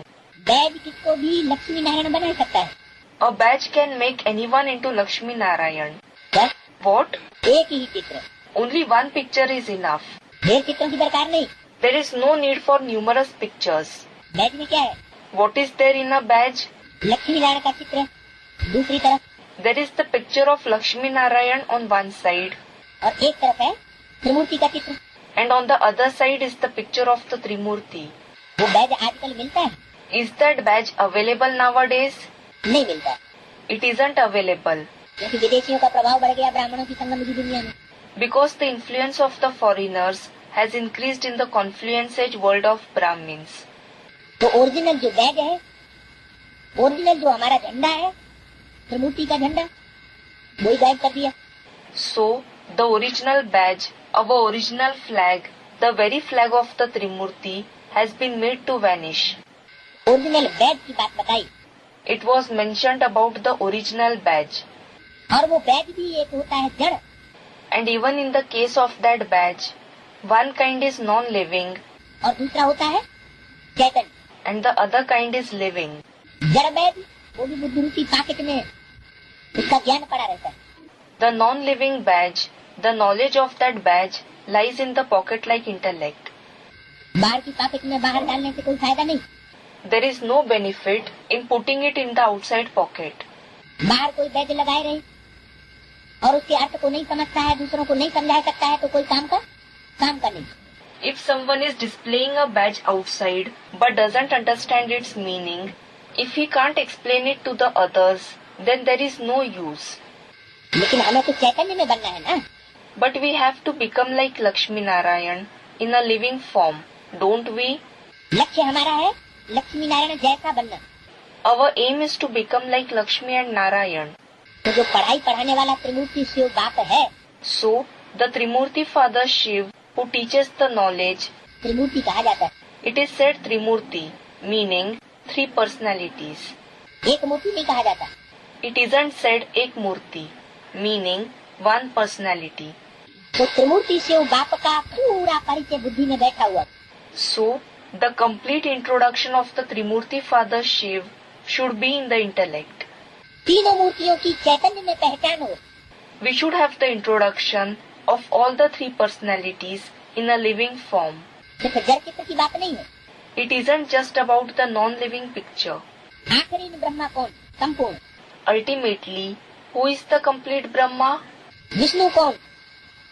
Baij किसको भी लक्ष्मी नारायण बना सकता है. A badge can make anyone into Lakshmi Narayan. बस What? एक ही चित्र, Only one picture is enough. ढेर चित्रों की दरकार नहीं. There is no need for numerous pictures. Baij में क्या है? What is there in a badge? Lakshmi Narayan का चित्र दूसरी तरफ, There is the picture of Lakshmi Narayan on one side, और एक तरफ है त्रिमूर्ति का चित्र. and on the other side is the picture of the Trimurti. वो बैज आजकल मिलता है? Is that badge available nowadays? नहीं मिलता, It isn't available क्योंकि विदेशियों का प्रभाव बढ़ गया ब्राह्मणों की संगम की दुनिया में. because the influence of the foreigners has increased in the confluence age world of Brahmins. तो ओरिजिनल जो बैज है, ओरिजिनल जो हमारा झंडा है, त्रिमूर्ति का झंडा, वही गायब कर दिया. So, the original badge, our original flag, the very flag of the Trimurti, has been made to vanish. Original badge की बात बताई, It was mentioned about the original badge. और वो बैज भी एक होता है जड़, And even in the case of that badge, one kind is non-living और दूसरा होता है चैतन्य. and the other kind is living. जड़ बैज वो भी बुद्धि रूपी पॉकेट में उसका ज्ञान पड़ा रहता है. The non-living badge, the knowledge of that badge lies in the pocket-like intellect. बाहर की पॉकेट में बाहर डालने से कोई फायदा नहीं. There is no benefit in putting it in the outside pocket. बाहर कोई बैज लगाए रहे और उसके अर्थ को नहीं समझता है, दूसरों को नहीं समझा सकता है, तो कोई काम का नहीं. If someone is displaying a badge outside but doesn't understand its meaning, if he can't explain it to the others, then there is no use. लेकिन हमें तो चैतन्य में बनना है ना. But we have to become like Lakshmi Narayan in a living form, don't we? लक्ष्य हमारा है लक्ष्मी नारायण जैसा बनना. Our aim is to become like Lakshmi and Narayan. तो जो पढ़ाई पढ़ाने वाला त्रिमूर्ति शिव बाप है, So, the Trimurti Father Shiv, who teaches the knowledge, त्रिमूर्ति कहा जाता है. it is said Trimurti, meaning three personalities. एक मूर्ति नहीं कहा जाता. It isn't said Ek Murti, meaning one personality. तो त्रिमूर्ति शिव बाप का पूरा परिचय बुद्धि में बैठा हुआ. So, the complete introduction of the Trimurti Father Shiv should be in the intellect. तीनों मूर्तियों की चैतन्य में पहचान हो. We should have the introduction of all the three personalities in a living form. सिर्फ जड़ चित्र की बात नहीं है. It isn't just about the non-living picture. आखिरी ब्रह्मा कौन? संपूर्ण. Ultimately, who is the complete Brahma? Vishnu कौन?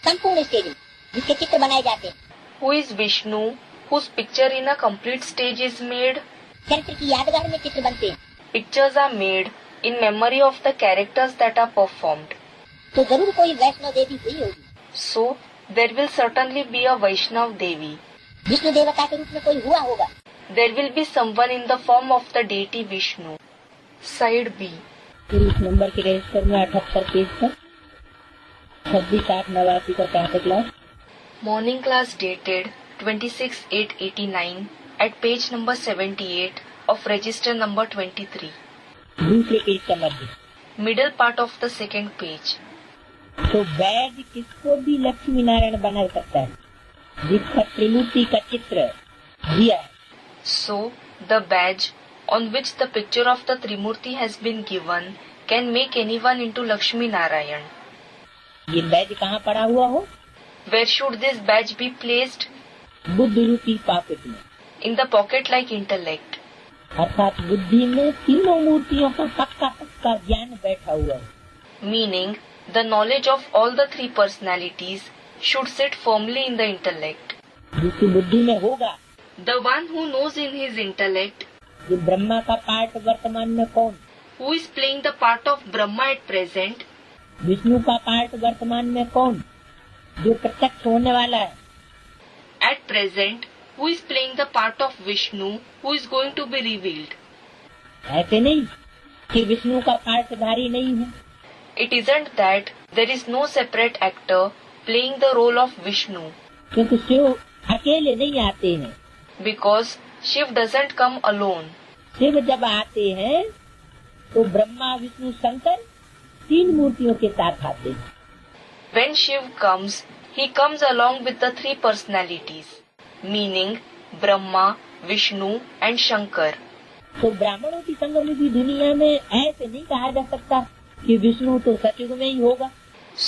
संपूर्ण स्टेज जिसके चित्र बनाए जाते हैं. Who is Vishnu, whose picture in a complete stage is made? चरित्र की यादगार में चित्र बनते हैं. Pictures are made in memory of the characters that are performed. तो जरूर कोई वैष्णव देवी हुई होगी. So, there will certainly be a Vaishnav Devi. Vishnu देवता के रूप में कोई हुआ होगा. There will be someone in the form of the deity Vishnu. Side B. इस नंबर के रजिस्टर में 78 पेज पर 26/8/89 का पैसा class. Morning class dated 26/8/89 at page number 78 of register number 23. दूसरे पेज का मध्य. Middle part of the second page. तो बैज किसको भी लक्ष्मी नारायण बना सकता है जिसका त्रिमूर्ति का चित्र दिया है. So, the badge on which the picture of the Trimurti has been given can make anyone into Lakshmi Narayan. ये बैज कहाँ पड़ा हुआ हो? Where should this badge be placed? बुद्धि रूपी पॉकेट में. In the pocket-like intellect. अर्थात बुद्धि में तीनों मूर्तियों का पक्का ज्ञान बैठा हुआ है. Meaning, the knowledge of all the three personalities should sit firmly in the intellect. जिसकी बुद्धि में होगा. The one who knows in his intellect, ये ब्रह्मा का पार्ट वर्तमान में कौन? who is playing the part of Brahma at present, Vishnu का पार्ट वर्तमान में कौन, जो प्रत्यक्ष होने वाला है? At present, who is playing the part of Vishnu, who is going to be revealed? ऐसे नहीं कि विष्णु का पार्टधारी नहीं है। It isn't that there is no separate actor playing the role of Vishnu, क्योंकि शिव अकेले नहीं आते हैं। because Shiv doesn't come alone. Shiv जब आते हैं तो ब्रह्मा विष्णु शंकर 3 मूर्तियों के साथ आते हैं। When Shiv comes, he comes along with the 3 personalities, meaning Brahma, Vishnu and Shankar. तो ब्राह्मणों की संगम दुनिया में ऐसे नहीं कहा जा सकता कि विष्णु तो सतयुग में ही होगा।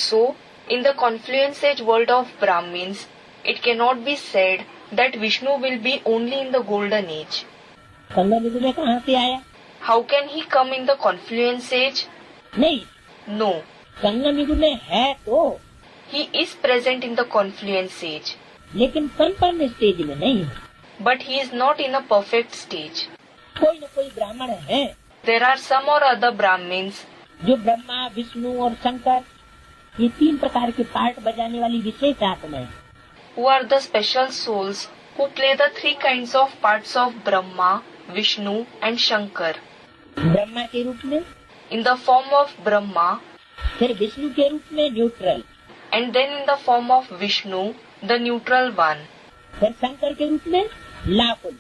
So, in the confluence age world of Brahmins, it cannot be said that Vishnu will be only in the golden age. संगम युग में कहाँ से आया? How can he come in the confluence age? नहीं, No, संगम युग में है तो, he is present in the confluence age, लेकिन संपन्न स्टेज में नहीं है। but he is not in a perfect stage. कोई न कोई ब्राह्मण है There are some or other Brahmins जो ब्रह्मा विष्णु और शंकर ये 3 प्रकार के पार्ट बजाने वाली विशेष आत्मा है। who are the special souls who play the 3 kinds of parts of Brahma, Vishnu and Shankar. Brahma के रूप में, In the form of Brahma फिर विष्णु के रूप में neutral, and then in the form of Vishnu, the neutral one. फिर शंकर के रूप में lawful,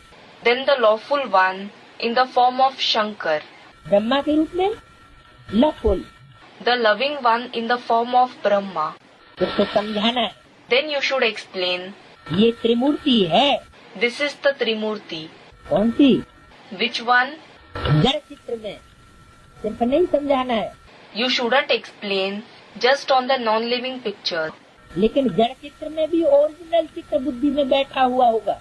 Then the lawful one in the form of Shankar. Brahma के रूप में लफुल। The loving one in the form of Brahma. उसको समझाना है, Then you should explain, ये त्रिमूर्ति है। this is the Trimurti. कौन सी? Which one? जड़ चित्र में सिर्फ नहीं समझाना है, You shouldn't explain just on the non-living picture. लेकिन जड़ चित्र में भी ओरिजिनल चित्र बुद्धि में बैठा हुआ होगा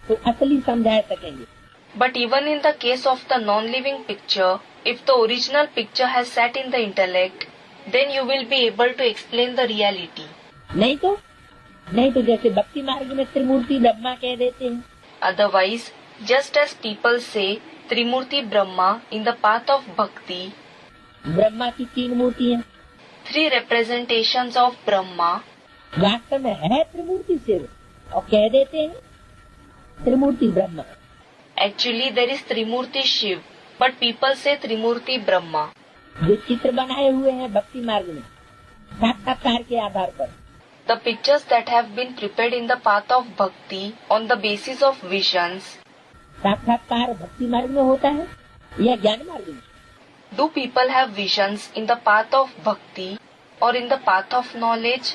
तो असली समझा सकेंगे। But even in the case of the non-living picture, if the original picture has sat in the intellect, then you will be able to explain the reality. नहीं तो जैसे भक्ति मार्ग में त्रिमूर्ति ब्रह्मा कह देते हैं, Otherwise, just as people say Trimurti Brahma in the path of Bhakti, Brahma की 3 मूर्ति हैं, 3 representations of Brahma, वास्तव में है त्रिमूर्ति शिव और कह देते हैं त्रिमूर्ति Brahma. actually there is Trimurti Shiv, but people say Trimurti Brahma. जो चित्र बनाए हुए हैं भक्ति मार्ग में साक्षात्कार के आधार पर, The pictures that have been prepared in the path of Bhakti on the basis of visions, साक्षात्कार भक्ति मार्ग में होता है या ज्ञान मार्ग में? do people have visions in the path of Bhakti or in the path of knowledge?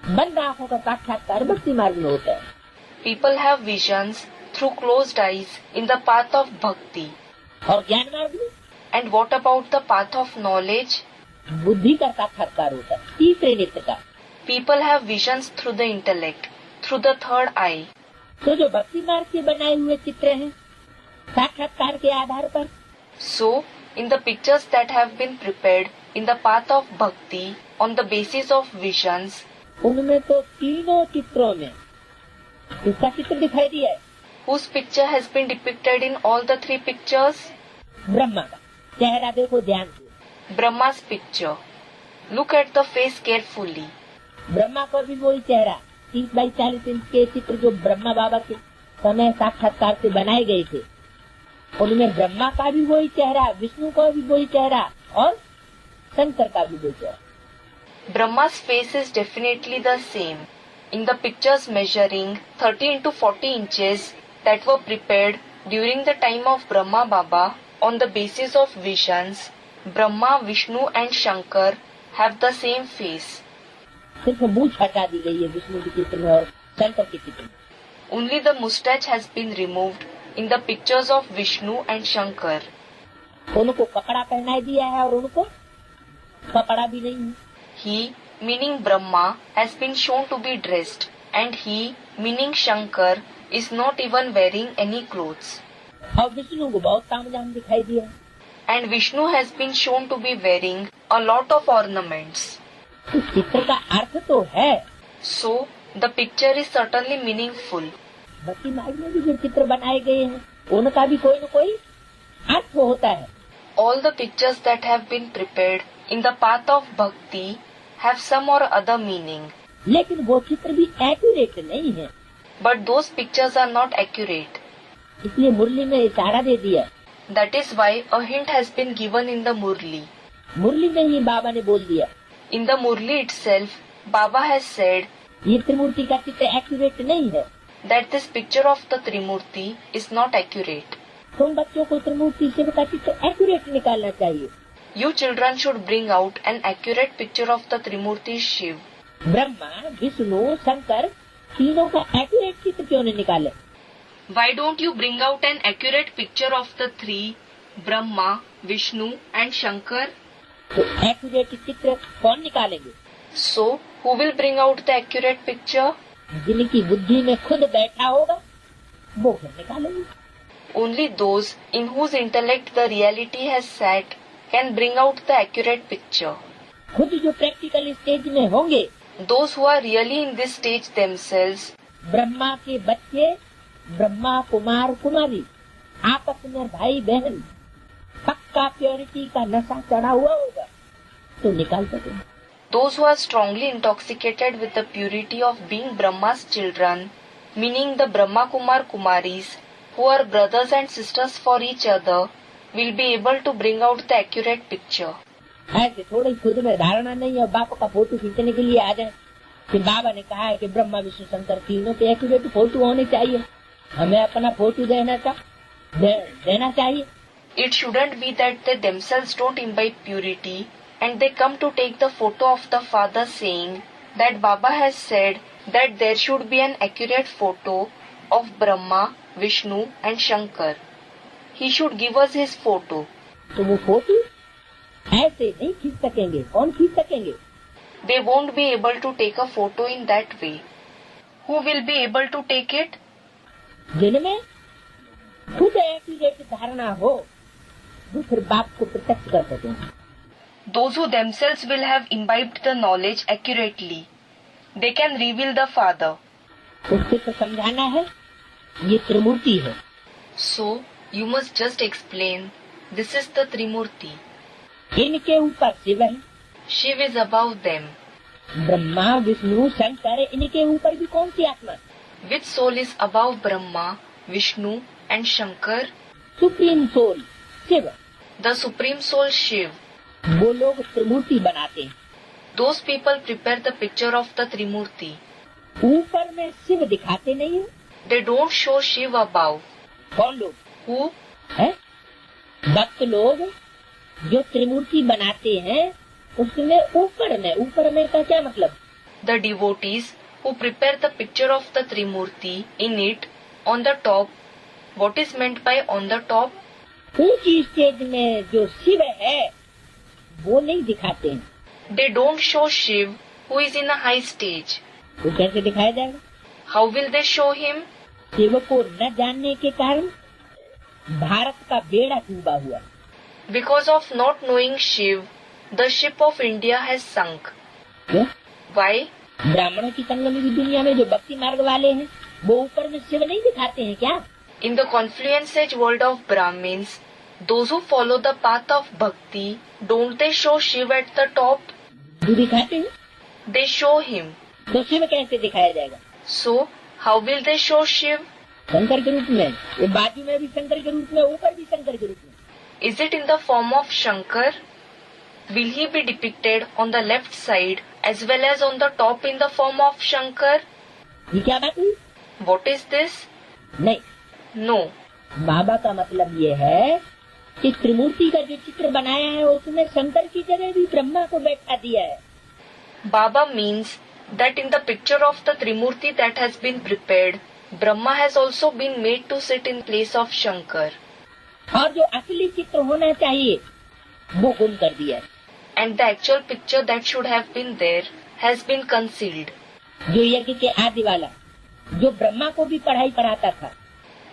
बंद आंखों का साक्षात्कार भक्ति मार्ग में होता है। People have visions through closed eyes in the path of Bhakti. और ज्ञान मार्ग में And what about the path of knowledge? बुद्धि का साक्षात्कार होता है, तीसरे नेत्र का। People have visions through the intellect, through the third eye. तो जो भक्ति मार्ग के बनाए हुए चित्र हैं साक्षात्कार के आधार पर, So, in the pictures that have been prepared in the path of Bhakti on the basis of visions, उनमें तो तीनों चित्रों में किसका चित्र दिखाई दिया है? whose picture has been depicted in all the 3 pictures? Brahma का चेहरा देखो ध्यान से, Brahma's picture. Look at the face carefully. Brahma का भी वही चेहरा 30 बाई 40 इंच के चित्र जो ब्रह्मा बाबा के समय साक्षात्कार से बनाए गए थे, उनमें ब्रह्मा का भी वही चेहरा, विष्णु का भी वही चेहरा और शंकर का भी वही चेहरा। Brahma's face is definitely the same. In the pictures measuring 30 into 40 inches that were prepared during the time of Brahma Baba on the basis of visions, Brahma, Vishnu and Shankar have the same face. सिर्फ मूछ हटा दी गई है विष्णु के चित्र में और शंकर के चित्र में। Only the moustache has been removed in the pictures of Vishnu and Shankar. उनको कपड़ा पहनाई दिया है और उनको कपड़ा भी नहीं है। He, meaning Brahma, has been shown to be dressed, and he, meaning Shankar, is not even wearing any clothes. और विष्णु को बहुत तामझाम दिखाई दिया, And Vishnu has been shown to be wearing a lot of ornaments. इस चित्र का अर्थ तो है। So, the picture is certainly meaningful. भक्ति मार्ग में भी जो चित्र बनाए गए हैं उनका भी कोई न कोई अर्थ होता है। All the pictures that have been prepared in the path of bhakti have some or other meaning. लेकिन वो चित्र भी एक्यूरेट नहीं है, But those pictures are not accurate. इसलिए मुरली में इशारा दे दिया। That is why a hint has been given in the Murli. मुरली में ही बाबा ने बोल दिया, In the Murli itself, Baba has said ये त्रिमूर्ति का चित्र एक्यूरेट नहीं है। that this picture of the Trimurti is not accurate. तुम बच्चों को त्रिमूर्ति शिव का चित्र एक्यूरेट निकालना चाहिए। You children should bring out an accurate picture of the Trimurti Shiv. Brahma, Vishnu, Shankar तीनों का एक्यूरेट चित्र क्यों नहीं निकाले? Why don't you bring out an accurate picture of the three, Brahma, Vishnu and Shankar? तो एक्यूरेट चित्र कौन निकालेंगे? So, who will bring out the accurate picture? जिनकी बुद्धि में खुद बैठा होगा वो फिर निकालेंगे। Only those in whose intellect the reality has sat can bring out the accurate picture. खुद जो प्रैक्टिकल स्टेज में होंगे, Those who are really in this stage themselves, Brahma के बच्चे, ब्रह्मा कुमार कुमारी, आपस में भाई बहन, पक्का प्योरिटी का नशा चढ़ा हुआ होगा तो निकाल सकेंगे। those who are strongly intoxicated with the purity of being Brahma's children, meaning the Brahma Kumar Kumaris, who are brothers and sisters for each other, will be able to bring out the accurate picture. ऐसे थोड़ी खुद में धारणा नहीं है, बापा का photo खींचने के लिए आ जाए। फिर बाबा ने कहा है कि ब्रह्मा विष्णु शंकर तीनों के एक्यूरेट फोटो होने चाहिए, हमें अपना फोटो देना चाहिए। It shouldn't be that they themselves don't imbibe purity and they come to take the photo of the father, saying that Baba has said that there should be an accurate photo of Brahma, Vishnu and Shankar. He should give us his photo. तो वो photo ऐसे नहीं खींच सकेंगे। कौन खींच सकेंगे? They won't be able to take a photo in that way. Who will be able to take it? जिनमें खुद एक्यूरेट धारणा हो, वो फिर बाप को प्रत्यक्ष कर सकेंगे। Those who themselves will have imbibed the knowledge accurately. They can reveal the Father. उससे तो समझाना है ये त्रिमूर्ति है। So, you must just explain, this is the Trimurti. इनके ऊपर शिव है, Shiv is above them. Brahma Vishnu Shankar, इनके ऊपर भी कौन सी आत्मा? Which soul is above Brahma, Vishnu and Shankar? Supreme soul Shiv. The Supreme Soul Shiv. वो लोग त्रिमूर्ति बनाते हैं। Those people prepare the picture of the Trimurti. ऊपर में शिव दिखाते नहीं है। They don't show Shiv above. कौन लोग? Who? है भक्त लोग जो त्रिमूर्ति बनाते हैं, उसमें ऊपर में का क्या मतलब? The devotees who prepare the picture of the Trimurti in it, on the top. What is meant by on the top? ऊंची स्टेज में जो शिव है वो नहीं दिखाते हैं। They don't show Shiv who is in a high stage. वो कैसे दिखाया जाएगा? How will they show him? Shiv को न जानने के कारण भारत का बेड़ा डूबा हुआ। Because of not knowing Shiv, the ship of India has sunk. क्यों? Why? ब्राह्मणों की संगम की दुनिया में जो भक्ति मार्ग वाले हैं वो ऊपर में शिव नहीं दिखाते हैं क्या? In the confluence age world of Brahmins, those who follow the path of bhakti, don't they show Shiv at the top? जो दिखाते हैं They show him. तो शिव कैसे दिखाया जाएगा? So, how will they show Shiv? Shankar के रूप में, ये बाजू में भी शंकर के रूप में, ऊपर भी शंकर के रूप में। Is it in the form of Shankar? Will he be depicted on the left side as well as on the top in the form of Shankar? ये क्या बात हुई? What is this? नहीं, No. बाबा का मतलब ये है कि त्रिमूर्ति का जो चित्र बनाया है उसमें शंकर की जगह भी ब्रह्मा को बैठा दिया है। Baba means that in the picture of the Trimurti that has been prepared, Brahma has also been made to sit in place of Shankar. और जो असली चित्र होना चाहिए वो गुम कर दिया है। And the actual picture that should have been there has been concealed. जो यज्ञ के आदि वाला, जो ब्रह्मा को भी पढ़ाई पढ़ाता था,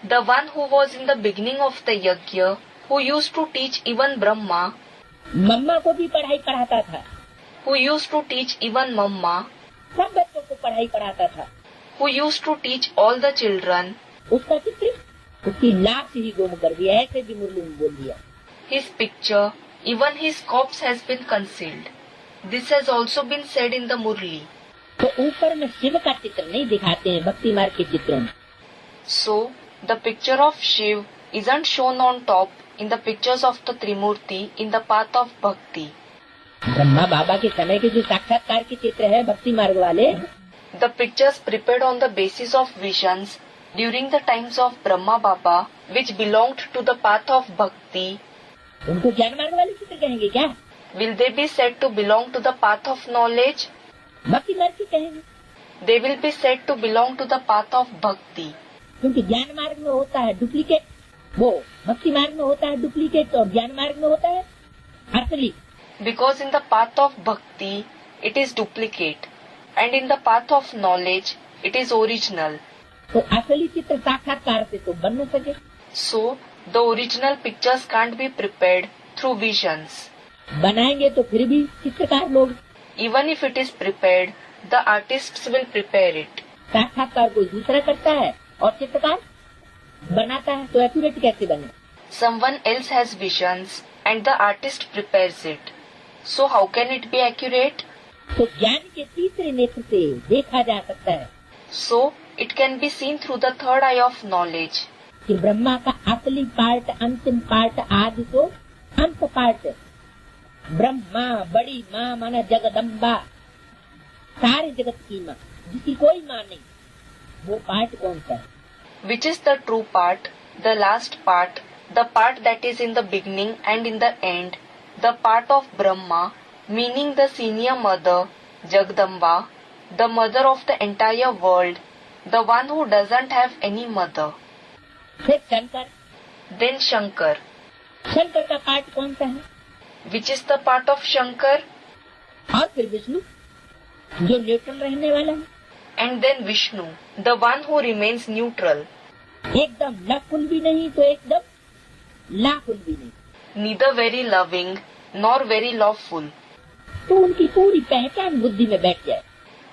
The one who was in the beginning of the yajna, who used to teach even Brahma, मम्मा को भी पढ़ाई पढ़ाता था, who used to teach even Mamma, सब बच्चों को पढ़ाई पढ़ाता था, who used to teach all the children, उसका चित्र उसकी लाश ही गुम कर दिया। ऐसे भी मुरली में बोल दिया। his picture Even his corpse has been concealed. This has also been said in the Murli. तो ऊपर में शिव का चित्र नहीं दिखाते हैं भक्ति मार्ग के चित्रों में। So, the picture of Shiv isn't shown on top in the pictures of the Trimurti in the path of bhakti. Brahma बाबा के समय के जो साक्षात्कार के चित्र है भक्ति मार्ग वाले, The pictures prepared on the basis of visions during the times of Brahma Baba, which belonged to the path of bhakti, उनको ज्ञान मार्ग वाले चित्र कहेंगे क्या? will they be said to belong to the path of knowledge? भक्ति मार्ग के कहेंगे, They will be said to belong to the path of bhakti. क्योंकि ज्ञान मार्ग में होता है डुप्लीकेट, वो भक्ति मार्ग में होता है डुप्लीकेट और ज्ञान मार्ग में होता है असली। Because in the path of bhakti, it is duplicate, and in the path of knowledge, it is original. तो असली चित्र साक्षात्कार से तो बन न सके। So, the original pictures can't be prepared through visions. बनाएंगे तो फिर भी चित्रकार लोग, Even if it is prepared, the artists will prepare it. साक्षात्कार कोई दूसरा करता है और चित्रकार बनाता है, तो एक्यूरेट कैसे बने? Someone else has visions, and the artist prepares it. So, how can it be accurate? तो ज्ञान के तीसरे नेत्र से देखा जा सकता है So, it can be seen through the third eye of knowledge. कि ब्रह्मा का असली पार्ट, अंतिम पार्ट, आदि तो अंत पार्ट, ब्रह्मा बड़ी माँ माना जगदम्बा, सारे जगत की माँ, जिसकी कोई माँ नहीं, वो पार्ट कौन सा है? Which is the true part, the last part, the part that is in the beginning and in the end, the part of Brahma, meaning the senior mother, Jagdamba, the mother of the entire world, the one who doesn't have any mother. फिर Shankar, Then Shankar. Shankar का part कौन सा है? Which is the part of Shankar? और फिर विष्णु, जो neutral रहने वाला है, And then Vishnu, the one who remains neutral, एकदम लकुल भी नहीं तो एकदम लाकुल भी नहीं। neither very loving nor very lawful. तो उनकी पूरी पहचान बुद्धि में बैठ जाए।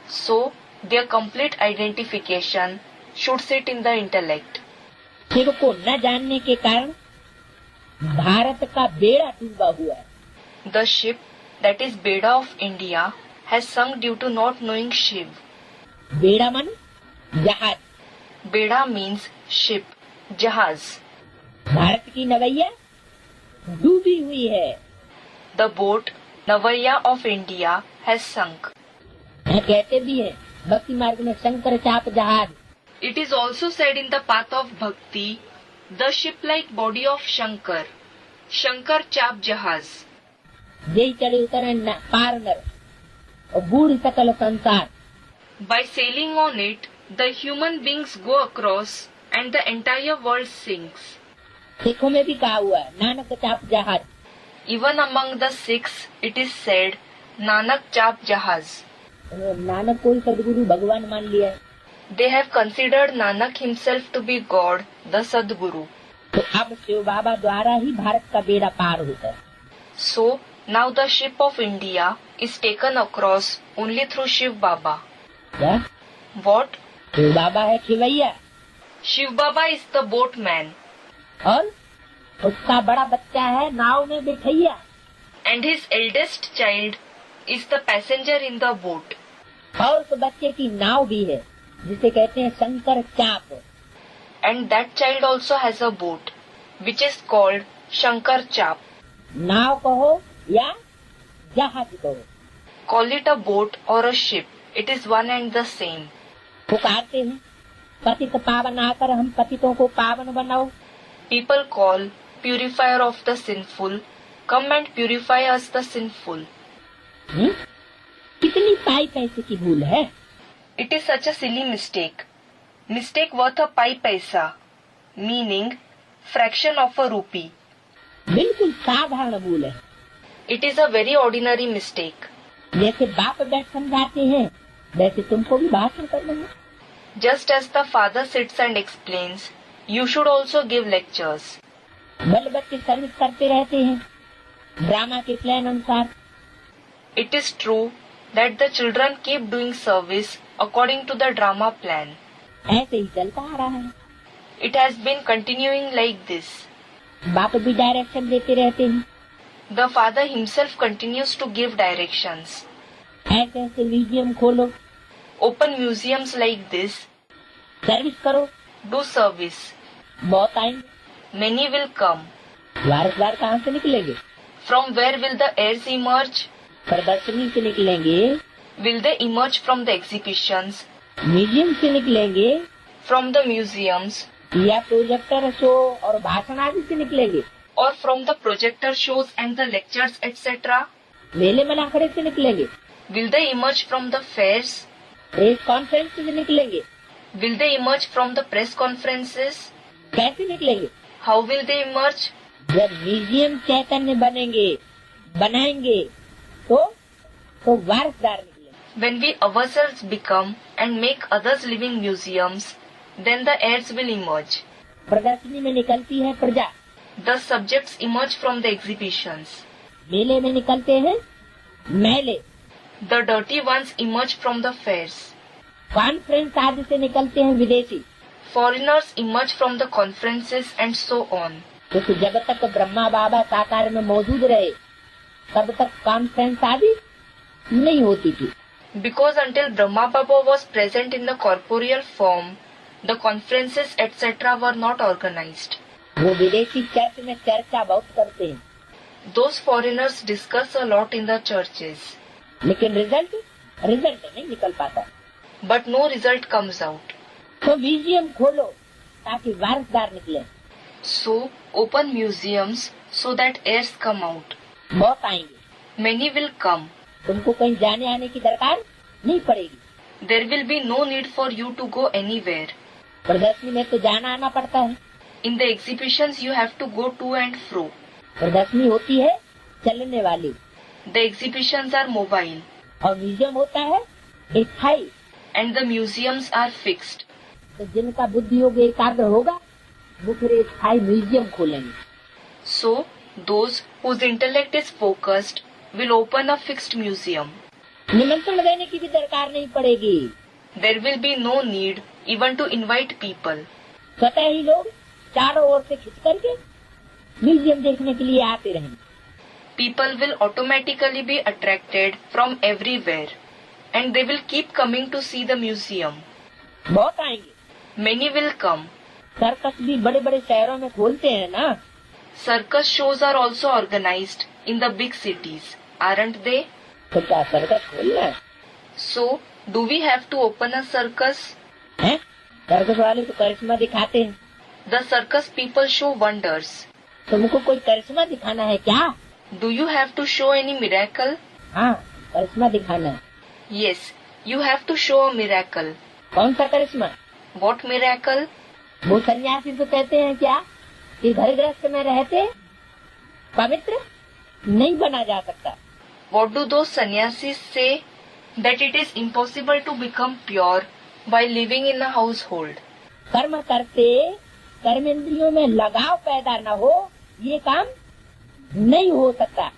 So, their complete identification should sit in the intellect. Shiv को न जानने के कारण भारत का बेड़ा डूबा हुआ है। The ship, that is Beda of India, has sunk due to not knowing Shiv. बेड़ा मन जहाज, Beda means ship, Jahaz. Bharat की नवैया डूबी हुई है। The boat, Navaya of India, has sunk. कहते भी है भक्ति मार्ग में शंकर चाप जहाज। It is also said in the path of bhakti, the ship-like body of Shankar, Shankar Chap Jahaz. जय चढ़े उतरे पार नर और बूढ़ सकल संसार। By sailing on it, the human beings go across and the entire world sinks. सिखों में भी कहा हुआ है नानक चाप जहाज। Even among the Sikhs, it is said, Nanak Chap Jahaz. Nanak को ही सदगुरु भगवान मान लिया है। They have considered Nanak himself to be God, the Sadguru. तो अब शिव बाबा द्वारा ही भारत का बेड़ा पार होता है। So, now the ship of India is taken across only through Shiv Baba. क्या? What? शिव बाबा है खिवैया Shiv Baba is the boatman, और उसका बड़ा बच्चा है नाव में बिठैया, and his eldest child is the passenger in the boat. और उस बच्चे की नाव भी है जिसे कहते हैं शंकर चाप। And that child also has a boat, which is called Shankar Chap. नाव कहो या जहाज कहो, Call it a boat or a ship, it is one and the same. पुकारते हैं पतित पावन आकर हम पतितों को पावन बनाओ। People call, purifier of the sinful, come and purify us the sinful. कितनी पाई पैसे की भूल है। It is such a silly mistake. Mistake worth a pi paisa, meaning fraction of a rupee. बिल्कुल साधारण भूल है। It is a very ordinary mistake. जैसे बाप बैठ समझाते हैं वैसे तुमको भी भाषण करना है। Just as the father sits and explains, you should also give lectures. बल बच्चे सर्विस करते रहते हैं ड्रामा के प्लान अनुसार। It is true that the children keep doing service according to the drama plan. ऐसे ही चलता आ रहा है। It has been continuing like this. बाप भी डायरेक्शन देते रहते हैं। The father himself continues to give directions. ऐसे ऐसे म्यूजियम खोलो, Open museums like this. Service करो, Do service. बहुत आएंगे। Many will come. वारसदार कहाँ से निकलेंगे? From where will the heirs emerge? प्रदर्शनी से निकलेंगे, Will they emerge from the exhibitions? Museum से निकलेंगे, From the museums? या प्रोजेक्टर शो और भाषण आदि से निकलेंगे, Or from the projector shows and the lectures, etc.? मेले मनाखड़े से निकलेंगे, Will they emerge from the fairs? Press conference से निकलेंगे, Will they emerge from the press conferences? कैसे निकलेंगे? How will they emerge? जब म्यूजियम चैतन्य बनाएंगे तो वारसदार निकलेंगे। When we ourselves become and make others living museums, then the heirs will emerge. प्रदर्शनी में निकलती है प्रजा, The subjects emerge from the exhibitions. मेले में निकलते हैं मेले, The dirty ones emerge from the fairs. Conference आदि से निकलते हैं विदेशी। Foreigners emerge from the conferences and so on. क्योंकि जब तक ब्रह्मा बाबा साकार में मौजूद रहे तब तक कॉन्फ्रेंस आदि नहीं होती थी। Because until Brahma Baba was present in the corporeal form, the conferences etc. were not organized. वो विदेशी चर्च में चर्चा बहुत करते हैं, Those foreigners discuss a lot in the churches, लेकिन रिजल्ट नहीं निकल पाता। but no result comes out. तो म्यूजियम खोलो ताकि वारसदार निकले। So, open museums so that heirs come out. बहुत आएंगे, Many will come. तुमको कहीं जाने आने की दरकार नहीं पड़ेगी। There will be no need for you to go anywhere. प्रदर्शनी में तो जाना आना पड़ता है। In the exhibitions, you have to go to and fro. प्रदर्शनी होती है चलने वाली The exhibitions are mobile, और म्यूजियम होता है स्थायी। and the museums are fixed. तो जिनका बुद्धि योग एकाग्र होगा वो फिर स्थायी म्यूजियम खोलेंगे। So, those whose intellect is focused will open a fixed museum. निमंत्रण देने की भी दरकार नहीं पड़ेगी। There will be no need even to invite people. स्वतः ही लोग चारों ओर से खिंच करके म्यूजियम देखने के लिए आते रहेंगे। People will automatically be attracted from everywhere, and they will keep coming to see the museum. बहुत आएंगे। Many will come. सर्कस भी बड़े बड़े शहरों में खोलते हैं ना। Circus shows are also organized in the big cities, aren't they? तो क्या सर्कस खोलना है? So, do we have to open a circus? हैं? सर्कस वाले तो करिश्मा दिखाते हैं। The circus people show wonders. तुमको कोई करिश्मा दिखाना है क्या? Do you have to show any miracle? हाँ, करिश्मा दिखाना है। Yes, you have to show a miracle. कौन सा करिश्मा? What miracle? वो सन्यासी तो कहते हैं क्या कि घर गृहस्थ में रहते पवित्र नहीं बना जा सकता। What do those sannyasis say? That it is impossible to become pure by living in a household. कर्म करते कर्मेंद्रियों में लगाव पैदा न हो, ये काम नहीं हो सकता।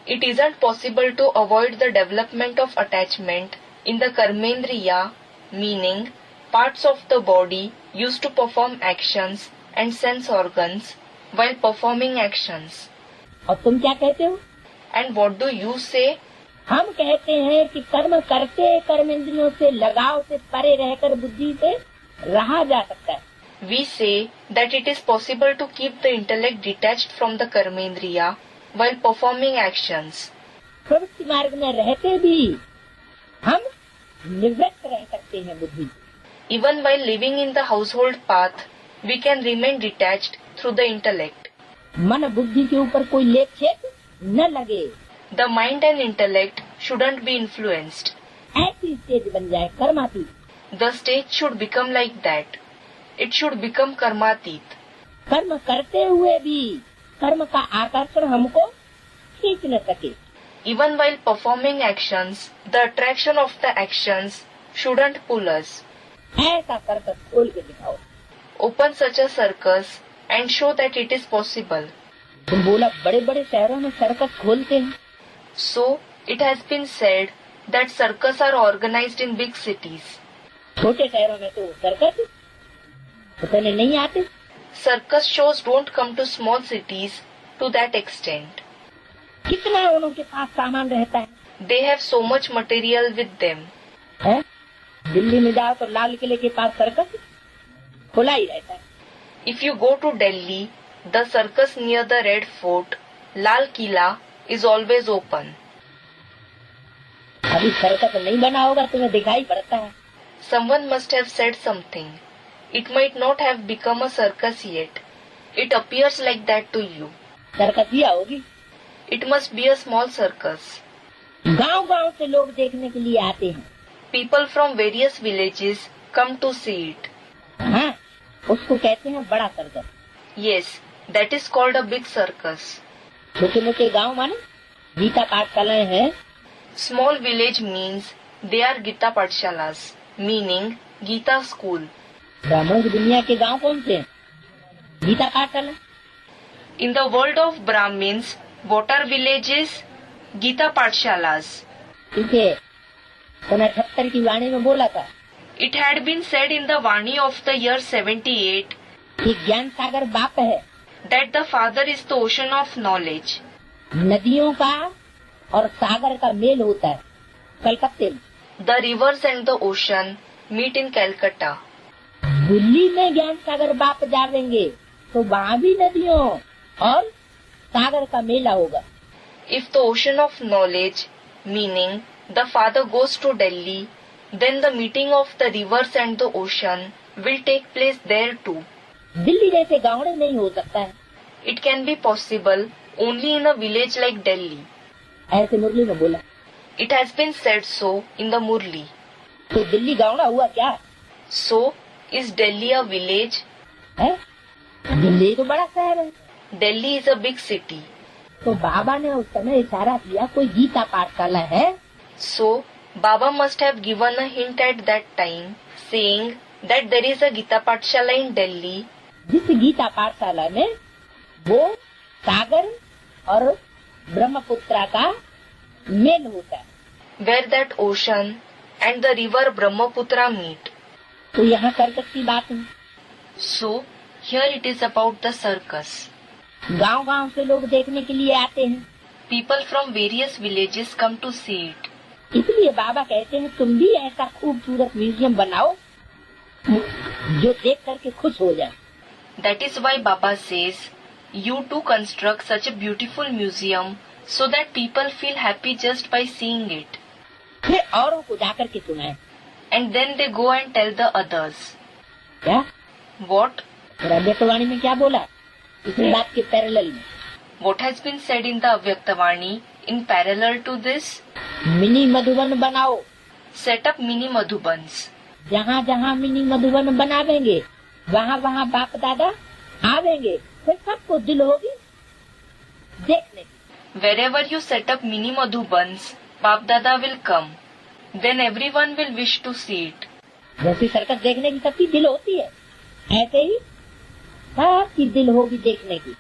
It isn't possible to avoid the development of attachment in the karmendriya, meaning parts of the body used to perform actions and sense organs while performing actions. और तुम क्या कहते हो? And what do you say? हम कहते हैं कि कर्म करते कर्मेंद्रियों से लगाव से परे रहकर बुद्धि से रहा जा सकता है। We say that it is possible to keep the intellect detached from the karmendriya while performing actions. प्रवृत्ति मार्ग में रहते भी हम निवृत्त रह सकते हैं बुद्धि। Even while living in the household path, we can remain detached through the intellect. मन बुद्धि के ऊपर कोई लेप छेप न लगे। The mind and intellect shouldn't be influenced. ऐसी स्टेज बन जाए कर्मातीत। The stage should become like that. It should become karmatit. कर्म करते हुए भी कर्म का आकर्षण हमको खींच न सके। Even while performing actions, the attraction of the actions shouldn't pull us. ऐसा सर्कस खोल के दिखाओ। Open such a circus and show that it is possible. तुम बोला बड़े बड़े शहरों में सर्कस खोलते हैं। So, it has been said that circus are organized in big cities. छोटे शहरों में तो सर्कस उतने नहीं आते। Circus shows don't come to small cities to that extent. कितना उनके पास सामान रहता है, They have so much material with them. है? दिल्ली में जाओ तो लाल किले के पास सर्कस खुला ही रहता है। If you go to Delhi, the circus near the Red Fort, Lal Killa, is always open. अभी सर्कस नहीं बना होगा, तुम्हें दिखाई पड़ता है। Someone must have said something. It might not have become a circus yet. It appears like that to you. Circus ही होगी। It must be a small circus. गांव-गांव से लोग देखने के लिए आते हैं। People from various villages come to see it. हाँ, उसको कहते हैं बड़ा circus. Yes, that is called a big circus. छोटे मोटे गांव माने गीता पाठशालाएं हैं। Small village means they are Gita Patshalas, meaning Gita school. ब्राह्मणों की दुनिया के गांव कौन से हैं? गीता पाठशाला। In the world of Brahmins, what are villages? Gita Patshalas. इसे 78 की वाणी में बोला था It had been said in the Vani of the year 78 कि ज्ञान सागर बाप है, that the father is the ocean of knowledge. नदियों का और सागर का मेल होता है कलकत्ते में। The rivers and the ocean meet in Calcutta. Delhi में ज्ञान सागर बाप जावेंगे तो वहाँ भी नदियों और सागर का मेला होगा। If the ocean of knowledge, meaning the father goes to Delhi, then the meeting of the rivers and the ocean will take place there too. Delhi जैसे गाँव में नहीं हो सकता है, It can be possible only in a village like Delhi. ऐसे मुरली में बोला। It has been said so in the Murli. तो दिल्ली गाँव हुआ क्या So, is Delhi a village? है? दिल्ली तो बड़ा शहर है। Delhi is a big city. तो बाबा ने उस समय इशारा किया कोई गीता पाठशाला है। So, Baba must have given a hint at that time, saying that there is a Gita Patshala in Delhi. जिस गीता पाठशाला में वो सागर और ब्रह्मपुत्रा का मेल होता है। Where that ocean and the river Brahmaputra meet. तो यहाँ सर्कस की बात है। So, here it is about the circus. गांव-गांव से लोग देखने के लिए आते हैं, People from various villages come to see it. इसलिए बाबा कहते हैं तुम भी ऐसा खूबसूरत म्यूजियम बनाओ जो देख करके खुश हो जाए। That is why Baba says, you too construct such a beautiful museum so that people feel happy just by seeing it. फिर औरों को जाकर के सुनाए। And then they go and tell the others. क्या What? अव्यक्तवाणी में क्या बोला इसी बात के पैरेलल में? What has been said in the Avyaktavani in parallel to this? Mini Madhuban बनाओ। Set up mini Madhubans. जहाँ जहाँ मिनी मधुबन बनावेंगे वहाँ वहाँ बाप दादा आवेंगे, फिर सबको दिल होगी देखने की। Wherever you set up mini Madhubans, Bap Dada will come. Then everyone will wish to see it. जैसी सर्कस देखने की सबकी दिल होती है, ऐसे ही सबकी दिल होगी देखने की।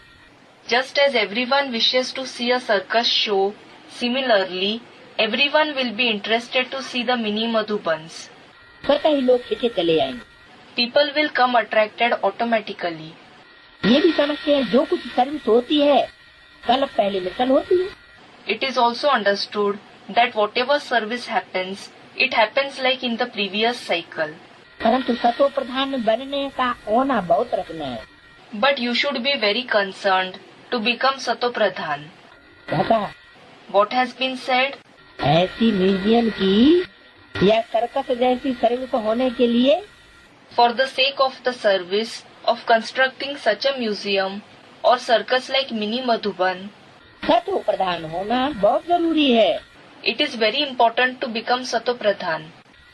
Just as everyone wishes to see a circus show, similarly, everyone will be interested to see the mini Madhubans. स्वतः ही लोग खींचे चले आएंगे। People will come attracted automatically. ये भी समझते हैं जो कुछ सर्विस होती है कल पहले मिसल होती है। It is also understood that whatever service happens, it happens like in the previous cycle. परंतु सतो प्रधान बनने का होना बहुत रखना है। But you should be very concerned to become Sato Pradhan. क्या कहा? What has been said? ऐसी म्यूजियम की या सर्कस जैसी सर्विस होने के लिए For the sake of the service of constructing such a museum or circus like Mini Madhuban, सतो प्रधान होना बहुत जरूरी है। it is very important to become Sato Pradhan.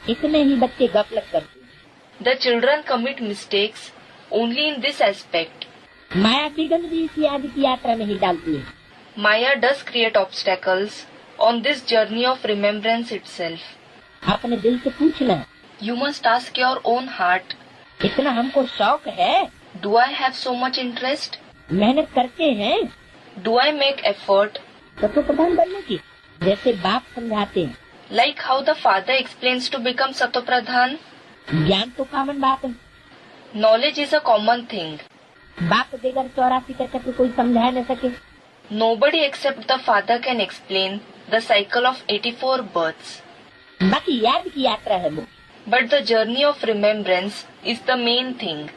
इसमें ही बच्चे गफलत करते हैं। The children commit mistakes only in this aspect. माया विघ्न भी इसी आदि की यात्रा में ही डालती है। Maya does create obstacles on this journey of remembrance itself. अपने दिल से पूछना, You must ask your own heart, इतना हमको शौक है, do I have so much interest? मेहनत करते हैं Do I make effort? सतो प्रधान बनने की, जैसे बाप समझाते हैं। Like how the father explains to become Sato Pradhan? ज्ञान तो कॉमन बात है, Knowledge is a common thing. बाप देकर 84 का चक्र कोई समझा न सके। Nobody except the father can explain the cycle of 84 births. बाकी याद की यात्रा है वो, But the journey of remembrance is the main thing.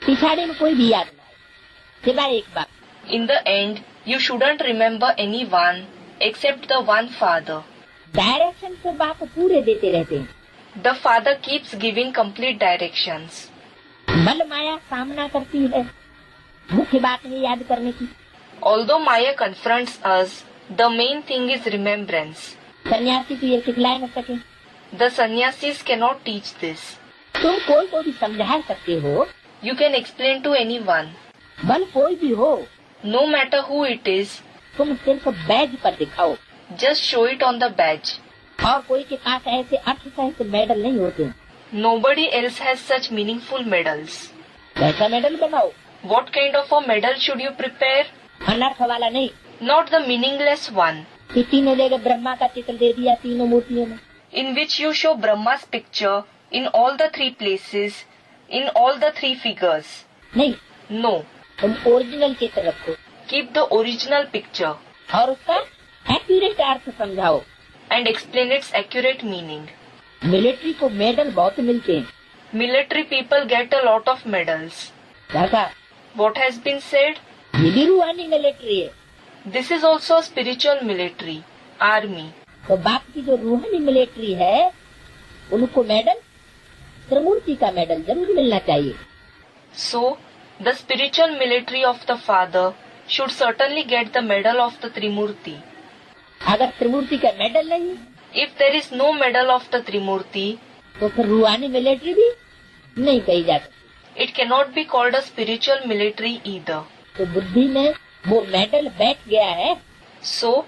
पिछाड़ी में कोई भी याद ना आए सिवाय एक बात। In the end, you shouldn't remember anyone except the one father. Direction तो बाप पूरे देते रहते हैं। The father keeps giving complete directions. बल माया सामना करती है, मुख्य बात है याद करने की। Although Maya confronts us, the main thing is remembrance. सन्यासी को ये सिखला न सके। The sannyasis cannot teach this. तुम कोई को भी समझा सकते हो, You can explain to anyone. बल कोई भी हो, No matter who it is, तुम सिर्फ बैज पर दिखाओ। just show it on the badge. और कोई के पास ऐसे अर्थ सहित मेडल नहीं होते, Nobody else has such meaningful medals. वैसा मेडल बनाओ। What kind of a medal should you prepare? अनर्थ वाला नहीं Not the meaningless one, कि तीनों जगह ब्रह्मा का चित्र दे दिया तीनों मूर्तियों में। in which you show Brahma's picture in all the three places, in all the three figures. नहीं, No, तुम ओरिजिनल चित्र रखो keep the original picture और उसका एक्यूरेट अर्थ समझाओ। and explain its accurate meaning. Military को मेडल बहुत मिलते हैं, Military people get a lot of medals. काका What has been said? ये भी रूहानी मिलिट्री है। This is also a spiritual military, army. तो बाप की जो रूहानी मिलिट्री है उनको मेडल, त्रिमूर्ति का मेडल जरूर मिलना चाहिए। So, the spiritual military of the father should certainly get the medal of the Trimurti. अगर त्रिमूर्ति का मेडल नहीं If there is no medal of the Trimurti, तो फिर रूहानी मिलिट्री भी नहीं कही जा सकती। it cannot be called a spiritual military either. तो बुद्धि में वो मेडल बैठ गया है, So,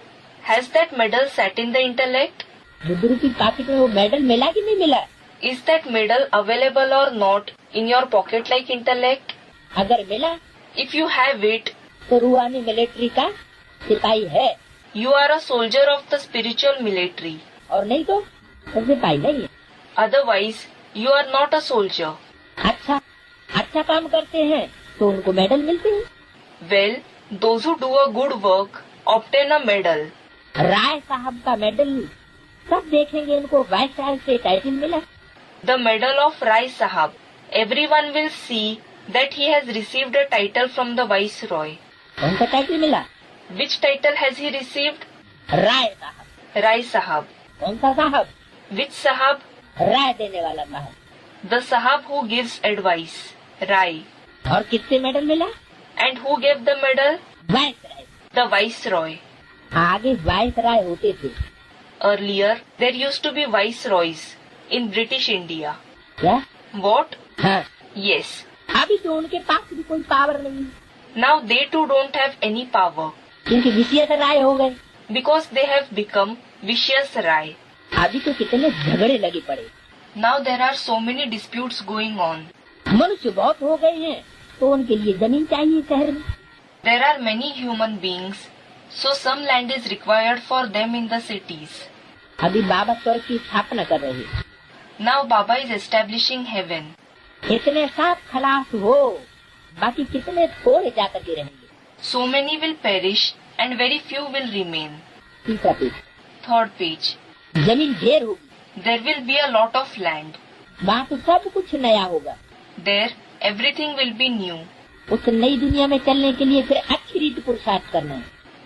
has that medal sat in the intellect? बुद्धि की पॉकेट में वो मेडल मिला कि नहीं मिला? Is that medal available or not in your pocket like intellect? अगर मिला If you have it, तो रूहानी मिलिट्री का सिपाही है, you are a soldier of the spiritual military. और नहीं तो सिपाही नहीं है। Otherwise, you are not a soldier. अच्छा काम करते हैं तो उनको मेडल मिलते हैं। Well, those who do a good work obtain a medal. राय साहब का मेडल सब देखेंगे, उनको वाइसराय से टाइटल मिला। The medal of Rai Sahab. Everyone will see that he has received a title from the Viceroy. कौन सा टाइटल मिला? Which title has he received? राय साहब। Rai Sahab. कौन सा साहब? Which Sahab? राय देने वाला साहब। The Sahab who gives advice. Rai. और किससे मेडल मिला? And who gave the medal? Viceroy. The Viceroy. आगे वाइसराय होते थे। Earlier, there used to be Viceroys in British India. क्या? What? हाँ, Yes. अभी तो उनके पास भी कोई पावर नहीं है, Now they too don't have any power क्योंकि विशेष राय हो गए। because they have become vicious Rai. अभी तो कितने झगड़े लगे पड़े। Now there are so many disputes going on. मनुष्य बहुत हो गए हैं तो उनके लिए जमीन चाहिए शहर में। There are many human beings, so some land is required for them in the cities. अभी बाबा स्वर्ग की स्थापना कर रहे हैं। Now Baba is establishing heaven. इतने साथ खलास हो, बाकी कितने थोड़े जाकर के रहेंगे। So many will perish and very few will remain. तीसरा पेज। Third page. जमीन ढेर होगी, There will be a lot of land. वहाँ तो सब कुछ नया होगा। There everything will be new. उस नई दुनिया में चलने के लिए फिर अच्छी रीति पुरुषार्थ करना है।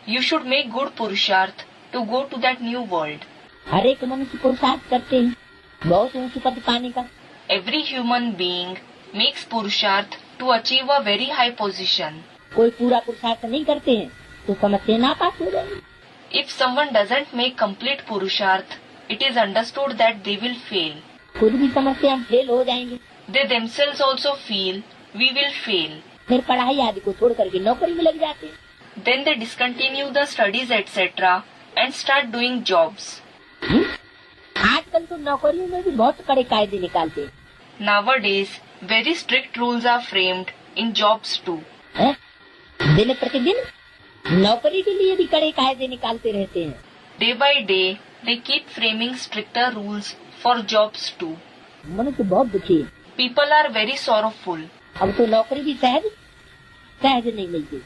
You should make good purusharth to go to that new world. हर एक मनुष्य पुरुषार्थ करते हैं बहुत ऊंचे पद पाने का। Every human being makes purusharth to achieve a very high position. कोई पूरा पुरुषार्थ नहीं करते हैं तो समझते नापास हो जाएंगे। If someone doesn't make complete purusharth, it is understood that they will fail. खुद भी समझते हम फेल हो जाएंगे, They themselves also feel we will fail. फिर पढ़ाई आदि को छोड़ करके नौकरी में लग जाते हैं। Then they discontinue the studies etc. and start doing jobs. आजकल तो नौकरियों में भी बहुत कड़े कायदे निकालते हैं। Nowadays, very strict rules are framed in jobs too. हैं? दिन प्रतिदिन नौकरी के लिए भी कड़े कायदे निकालते रहते हैं। Day by day, they keep framing stricter rules for jobs too. मनुष्य बहुत दुखी है। People are very sorrowful. अब तो नौकरी भी सहज नहीं मिलती।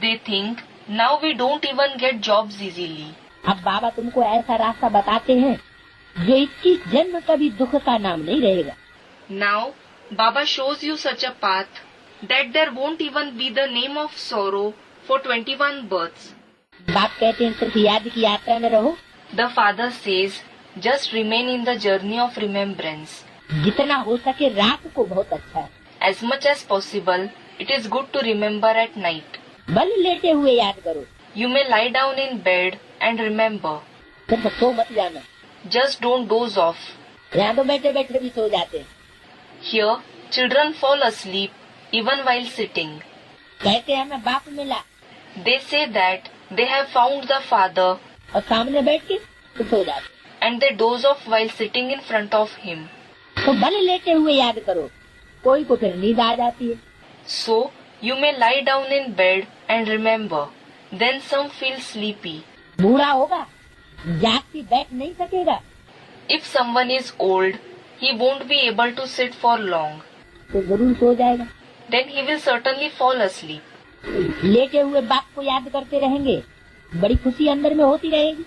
They think Now we don't even get jobs easily. अब बाबा तुमको ऐसा रास्ता बताते हैं जो 21 जन्म कभी दुख का नाम नहीं रहेगा। Now Baba shows you such a path that there won't even be the name of sorrow for 21 births. बाप कहते हैं सिर्फ याद की यात्रा में रहो। The father says, just remain in the journey of remembrance. जितना हो सके रात को बहुत अच्छा है। As much as possible, it is good to remember at night. भले लेटे हुए याद करो। You may lie down in bed and remember. सिर्फ सो मत जाना। Just don't doze off. यहाँ तो बैठे बैठे भी सो जाते हैं। Here, children fall asleep even while sitting. कहते हैं हमें बाप मिला। They say that they have found the father और सामने बैठ के तो सो जाते। and they doze off while sitting in front of him. तो भले लेटे हुए याद करो, कोई को फिर नींद आ जाती है। So, you may lie down in bed and remember. Then some feel sleepy. बूढ़ा होगा, जागती बैठ नहीं सकेगा, If someone is old, he won't be able to sit for long. तो जरूर सो जाएगा। Then he will certainly fall asleep. लेटे हुए बाप को याद करते रहेंगे, बड़ी खुशी अंदर में होती रहेगी।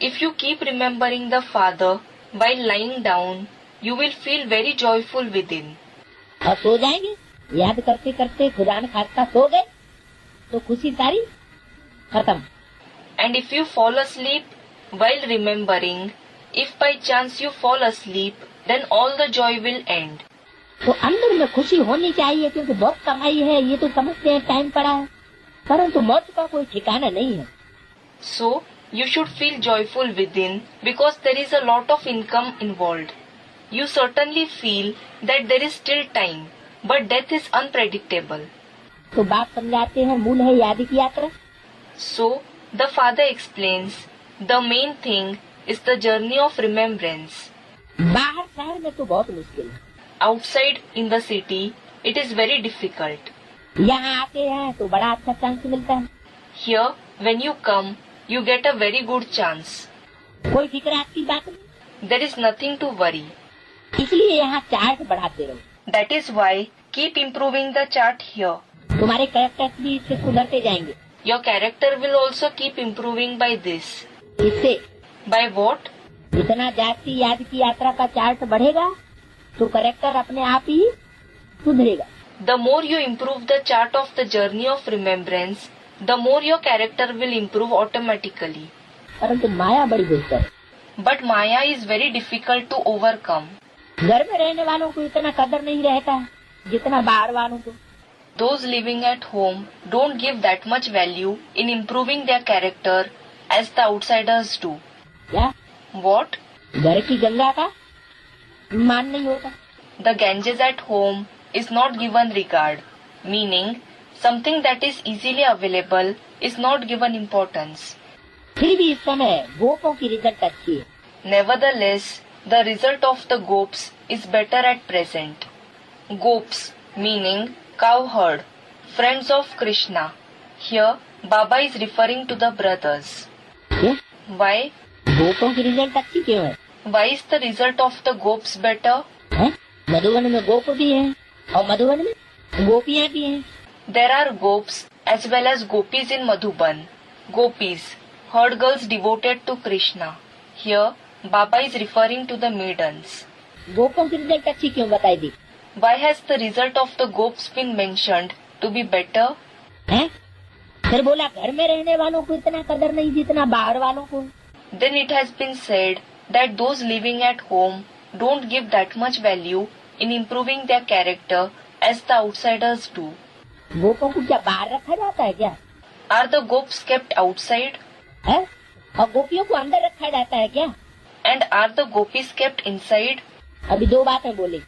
If you keep remembering the father while lying down, you will feel very joyful within. और सो जाएंगे, याद करते करते खुदा न खास्ता सो गए तो खुशी सारी खत्म। And if you fall asleep while remembering, if by chance you fall asleep, then all the joy will end. तो अंदर में खुशी होनी चाहिए, क्योंकि बहुत कमाई है, ये तो समझते हैं टाइम पड़ा है, परंतु मौत का कोई ठिकाना नहीं है। So, you should feel joyful within because there is a lot of income involved. You certainly feel that there is still time, but death is unpredictable. तो बाप समझाते हैं मूल है याद की यात्रा। So, the father explains, the main thing is the journey of remembrance. बाहर शहर में तो बहुत मुश्किल है, Outside in the city, it is very difficult. यहाँ आते हैं तो बड़ा अच्छा चांस मिलता है। Here, when you come, you get a very good chance. कोई फिक्र आपकी बात नहीं, There is nothing to worry. इसलिए यहाँ चार्ट बढ़ाते रहो। That is why keep improving the chart here. तुम्हारे कैरेक्टर्स भी इससे सुधरते जाएंगे। Your character will also keep improving by this. इससे By what? जितना जास्ती याद की यात्रा का चार्ट बढ़ेगा तो कैरेक्टर अपने आप ही सुधरेगा। The more you improve the chart of the journey of remembrance, the more your character will improve automatically. परंतु माया बड़ी दुष्कर है। But Maya is very difficult to overcome. घर में रहने वालों को इतना कदर नहीं रहता है जितना बाहर वालों को। Those living at home don't give that much value in improving their character as the outsiders do. क्या What? घर की गंगा का मान नहीं होता। The Ganges at home is not given regard, meaning something that is easily available is not given importance. फिर भी इस समय गोपों की रिजल्ट अच्छी है। Nevertheless, the result of the gops is better at present. Gops, meaning cowherd, friends of Krishna. Here, Baba is referring to the brothers. क्या? Why? गोपों की result अच्छी क्यों है? Why is the result of the gops better? हैं? मधुबन में गोप भी हैं और मधुबन में गोपियाँ भी हैं। There are gops as well as gopis in Madhuban. Gopis, herd girls devoted to Krishna. Here, Baba is referring to the maidens. गोपों की रिजल्ट अच्छी क्यों बताई दी? Why has the result of the gops been mentioned to be better? हैं? फिर बोला घर में रहने वालों को इतना कदर नहीं जितना बाहर वालों को। Then it has been said that those living at home don't give that much value in improving their character as the outsiders do. गोपों को क्या बाहर रखा जाता है क्या? Are the gops kept outside? है? और गोपियों को अंदर रखा जाता है क्या? And are the gopis kept inside? अभी दो बातें बोली।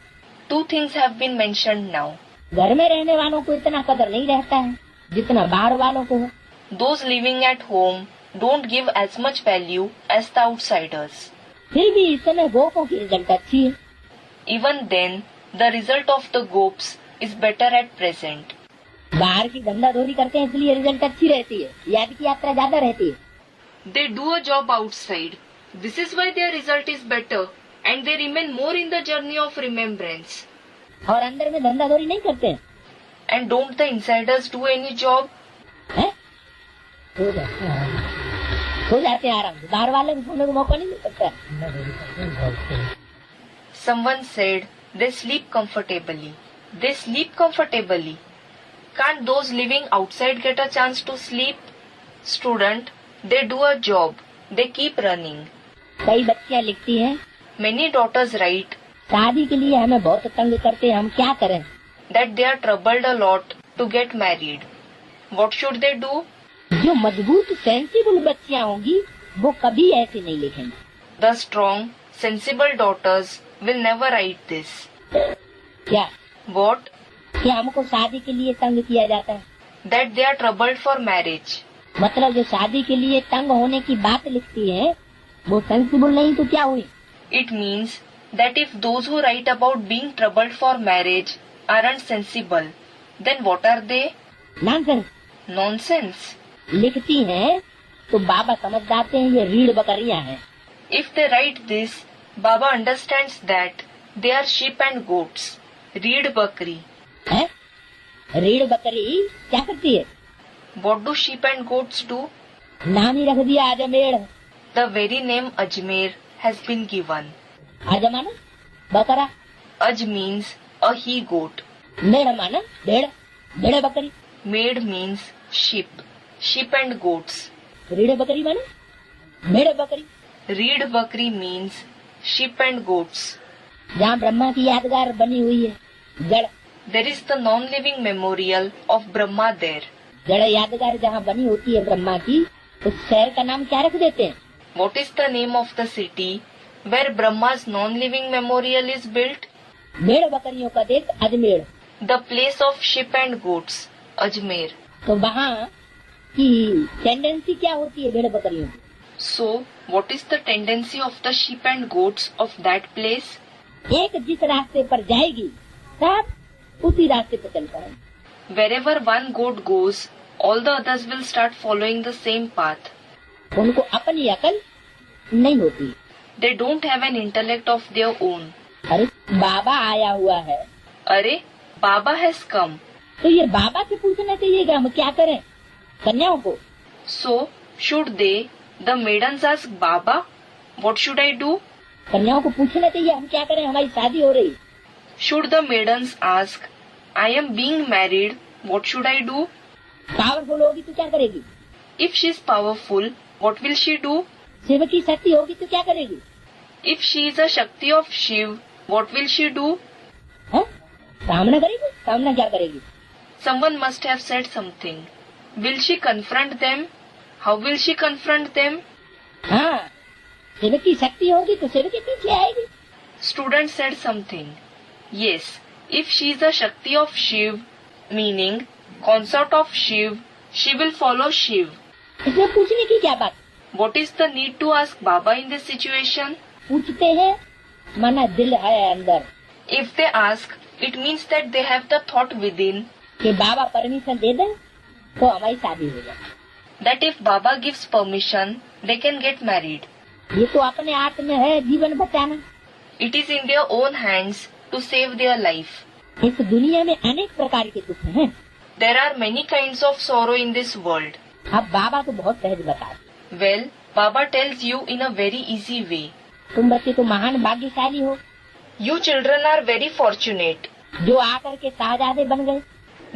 Two things have been mentioned now. घर में रहने वालों को इतना कदर नहीं रहता है जितना बाहर वालों को है। Those living at home don't give as much value as the outsiders. फिर भी इस समय गोपों की रिजल्ट अच्छी है। Even then, the result of the gops is better at present. बाहर की धंधाधोरी करते हैं इसलिए रिजल्ट अच्छी रहती है, याद की यात्रा ज्यादा रहती है। They do a job outside. This is why their result is better and they remain more in the journey of remembrance. और अंदर में धंधाधोरी नहीं करते हैं। And don't the insiders do any job? है? हो जाते हैं आराम से, बाहर वाले को सोने को मौका नहीं मिल सकता। Someone said they sleep comfortably. They sleep comfortably. Can't those living outside get a chance to sleep? Student, they do a job. They keep running. कई बच्चियां लिखती हैं, Many daughters write शादी के लिए हमें बहुत तंग करते हैं, हम क्या करें। that they are troubled a lot to get married. What should they do? जो मजबूत सेंसिबल बच्चियां होंगी वो कभी ऐसे नहीं लिखेंगी। The strong, sensible daughters will never write this. क्या What? कि हमको शादी के लिए तंग किया जाता है, That they are troubled for marriage. मतलब जो शादी के लिए तंग होने की बात लिखती है वो सेंसिबल नहीं तो क्या हुई। It means that if those who write about being troubled for marriage aren't sensible, then what are they? Nonsense Nonsense. लिखती हैं तो बाबा समझ जाते हैं ये रीढ़ बकरियां हैं। If they write this, Baba understands that they are sheep and goats. Read Bakri. हैं? रीढ़ बकरी क्या करती है? What do sheep and goats do? नाम ही रख दिया Ajmer. The very name Ajmer has been given. अज माना बकरा, Aj means a he goat. मेढ़ माना भेड़, भेड़ बकरी। Maid means sheep. Sheep and goats. रीढ़ बकरी माना भेड़ बकरी। Read Bakri means sheep and goats. जहाँ ब्रह्मा की यादगार बनी हुई है जड़, There is the non-living memorial of Brahma there. जड़ यादगार जहाँ बनी होती है ब्रह्मा की, उस शहर का नाम क्या रख देते हैं? What is the name of the city where Brahma's non-living memorial is built? भेड़ बकरियों का देश Ajmer. The place of sheep and goats, Ajmer. तो वहाँ की टेंडेंसी क्या होती है भेड़ बकरियों की? So, what is the tendency of the sheep and goats of that place? एक जिस रास्ते पर जाएगी सब उसी रास्ते पर चल पड़ेंगे। Wherever one goat goes, all the others will start following the same path. उनको अपनी अकल नहीं होती। They don't have an intellect of their own. अरे बाबा आया हुआ है, Arey, Baba has come. तो ये बाबा से पूछना चाहिए कि हम क्या करें कन्याओं को। So, should they, the maidens ask Baba, what should I do? कन्याओं को पूछना चाहिए हम क्या करें, हमारी शादी हो रही। Should the maidens ask, I am being married, what should I do? Powerful होगी तो क्या करेगी? If she is powerful, what will she do? Shiv की शक्ति होगी तो क्या करेगी? If she is a Shakti of Shiv, what will she do? है? सामना करेगी? सामना क्या करेगी? Someone must have said something. Will she confront them? How will she confront them? हाँ, शिव की शक्ति होगी तो शिव के पीछे आएगी। Student said something. Yes, if she is a Shakti of Shiv, meaning consort of Shiv, she will follow Shiv. इसमें पूछने की क्या बात? What is the need to ask Baba in this situation? पूछते हैं माना दिल है अंदर If they ask, it means that they have the thought within कि बाबा परमिशन दे दें तो हमारी शादी हो जाए। that if Baba gives permission, they can get married. ये तो अपने हाथ में है जीवन बचाना। It is in their own hands to save their life. इस दुनिया में अनेक प्रकार के दुख हैं। There are many kinds of sorrow in this world. अब बाबा तो बहुत सहज बता, Well, Baba tells you in a very easy way. तुम बच्चे तो महान भाग्यशाली हो You children are very fortunate जो आकर के शाहजादे बन गए,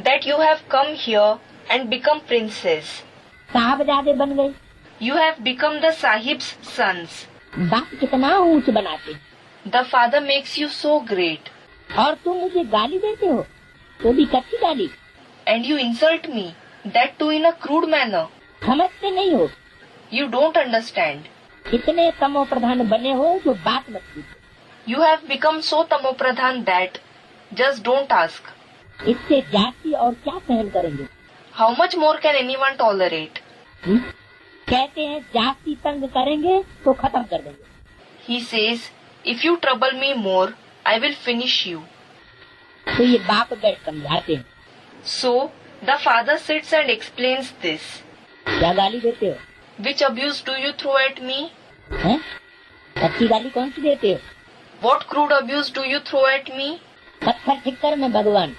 that you have come here and become princes. साहबजादे बन गए। You have become the Sahib's sons. बाप कितना ऊंच बनाते, The father makes you so great. और तुम मुझे गाली देते हो तो भी कच्ची गाली, And you insult me, that too in a crude manner. समझते नहीं हो। You don't understand. इतने तमो प्रधान बने हो जो बात मत पूछो। You have become so tamopradhan that just don't ask. इससे जाति और क्या सहन करेंगे? How much more can anyone tolerate? कहते हैं जाति तंग करेंगे तो खत्म कर देंगे। He says, if you trouble me more, I will finish you. तो ये बाप बैठ समझाते हैं। So, the father sits and explains this. क्या गाली देते हो? Which abuse do you throw at me? हैं? अच्छी गाली कौन सी देते हो? What crude abuse do you throw at me? पत्थर ठिक्कर में भगवान,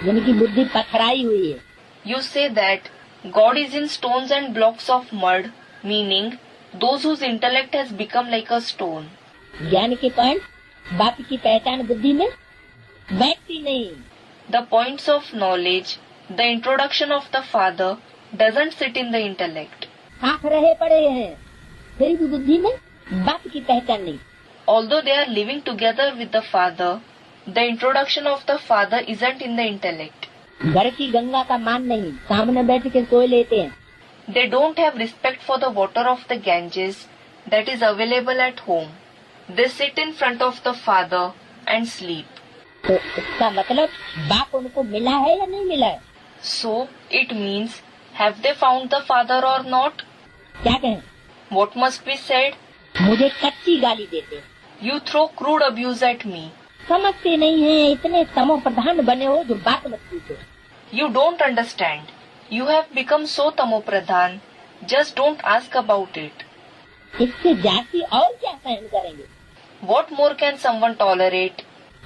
जिनकी बुद्धि पथराई हुई है। You say that God is in stones and blocks of mud, meaning those whose intellect has become like a stone. ज्ञान के पॉइंट बाप की पहचान बुद्धि में बैठती नहीं। The points of knowledge, the introduction of the Father, doesn't sit in the intellect. साथ रहे पड़े हैं, फिर भी बुद्धि में बाप की पहचान नहीं। Although they are living together with the Father, the introduction of the Father isn't in the intellect. घर की गंगा का मान नहीं, सामने बैठ के सोए लेते हैं। They don't have respect for the water of the Ganges that is available at home. They sit in front of the Father and sleep. तो इसका मतलब बाप उनको मिला है या नहीं मिला है? So it means, have they found the Father or not? क्या कहें? What must be said? मुझे कच्ची गाली देते, You throw crude abuse at me. समझते नहीं है, इतने तमो प्रधान बने हो जो बात मत पूछो। You don't understand. You have become so tamopradhan. Just don't ask about it. इससे जाति और क्या सहन करेंगे? What more can someone tolerate?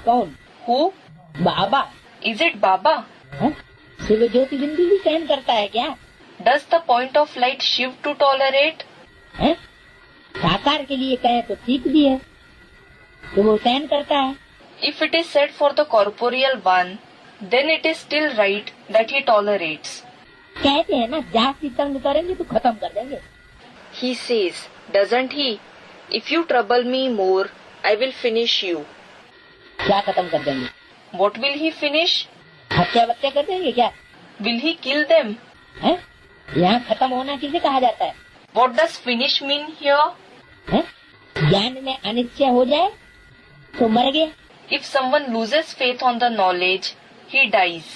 कौन? Who? Baba. Is it Baba? Shiv ज्योति बिंदु भी सहन करता है क्या? Does the point of light Shiv to tolerate? है? साकार के लिए कहे तो ठीक भी है, तो वो सहन करता है। If it is said for the corporeal one, then it is still right that he tolerates. कहते हैं ना, जाति तंग करेंगे तो खत्म कर देंगे। He says, doesn't he? If you trouble me more, I will finish you. क्या खत्म कर देंगे? What will he finish? हत्या वत्या कर देंगे क्या? Will he kill them? है? यहाँ खत्म होना किसे कहा जाता है? What does finish mean here? है? ज्ञान में अनिश्चय हो जाए तो मर गया, If someone loses faith on the knowledge, he dies.